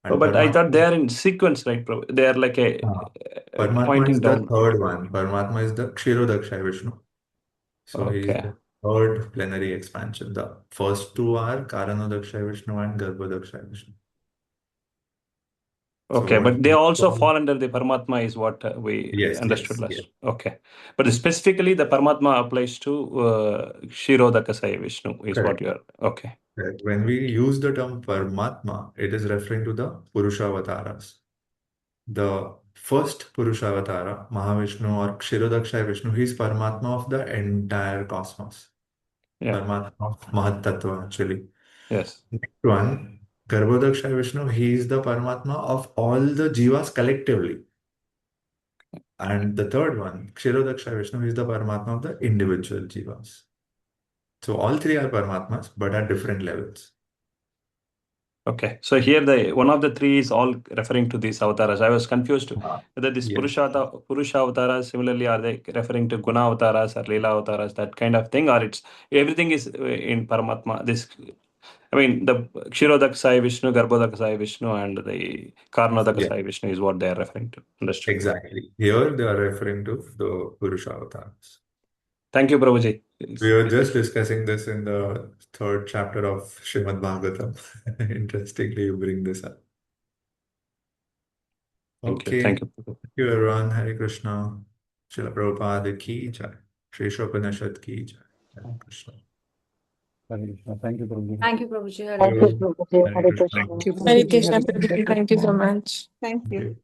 [SPEAKER 1] And
[SPEAKER 9] but I thought
[SPEAKER 1] Paramatma,
[SPEAKER 9] they are in sequence, right, Prabhu? They are like
[SPEAKER 1] uh, Paramatma
[SPEAKER 9] pointing
[SPEAKER 1] is the
[SPEAKER 9] down.
[SPEAKER 1] third one. Paramatma is the Kshirodakshaya Vishnu. So he is
[SPEAKER 9] Okay.
[SPEAKER 1] the third plenary expansion. The first two are Karanodakshaya Vishnu and Garbhodakshaya Vishnu. So
[SPEAKER 9] Okay,
[SPEAKER 1] what
[SPEAKER 9] but they
[SPEAKER 1] we
[SPEAKER 9] also
[SPEAKER 1] call,
[SPEAKER 9] fall under the Paramatma is what we
[SPEAKER 1] yes,
[SPEAKER 9] understood
[SPEAKER 1] yes, yes,
[SPEAKER 9] last. Okay, but specifically the Paramatma applies to Kshirodakasaya Vishnu is what
[SPEAKER 1] correct.
[SPEAKER 9] you are. Okay,
[SPEAKER 1] Correct. When we use the term Paramatma, it is referring to the Purushavataras. The first Purushavatara, Mahavishnu or Kshirodakshaya Vishnu, he is Paramatma of the entire cosmos.
[SPEAKER 9] yeah,
[SPEAKER 1] Paramatma of Mahatattva, actually.
[SPEAKER 9] yes,
[SPEAKER 1] Next one, Garbhodakshaya Vishnu, he is the Paramatma of all the Jivas collectively. And the third one, Kshirodakshaya Vishnu, he is the Paramatma of the individual Jivas. So all three are Paramatmas, but at different levels.
[SPEAKER 9] okay. So here the one of the three is all referring to these avatars. I was confused whether this
[SPEAKER 1] Yes.
[SPEAKER 9] Purusha avatars similarly are they referring to Guna avatars or Leela avatars, that kind of thing, or it's everything is in Paramatma. This I mean, the Kshirodakasaya Vishnu, Garbhodakasaya Vishnu, and the
[SPEAKER 1] Yeah,
[SPEAKER 9] Karnodakasaya Vishnu is what they are referring to. Understood.
[SPEAKER 1] exactly. Here they are referring to the Purushavatars.
[SPEAKER 9] Thank you, Prabhuji.
[SPEAKER 1] We were just discussing this in the third chapter of Srimad Bhagavatam. Interestingly, you bring this up.
[SPEAKER 9] Thank you. Thank
[SPEAKER 1] Okay.
[SPEAKER 9] you.
[SPEAKER 1] you, everyone. Hare Krishna. Srila Prabhupada ki jai. Shri Upanishad ki jai. Hare Krishna.
[SPEAKER 7] Hare Krishna. Thank you, Prabhuji.
[SPEAKER 8] Thank you, Prabhuji. Hare
[SPEAKER 1] Thank
[SPEAKER 8] Krishna.
[SPEAKER 1] you. Hare Krishna.
[SPEAKER 2] Thank you,
[SPEAKER 3] Hare
[SPEAKER 2] Prabhuji.
[SPEAKER 3] Krishna,
[SPEAKER 2] Hare
[SPEAKER 3] Prabhuji. Thank you so much.
[SPEAKER 4] Thank you.
[SPEAKER 1] Okay.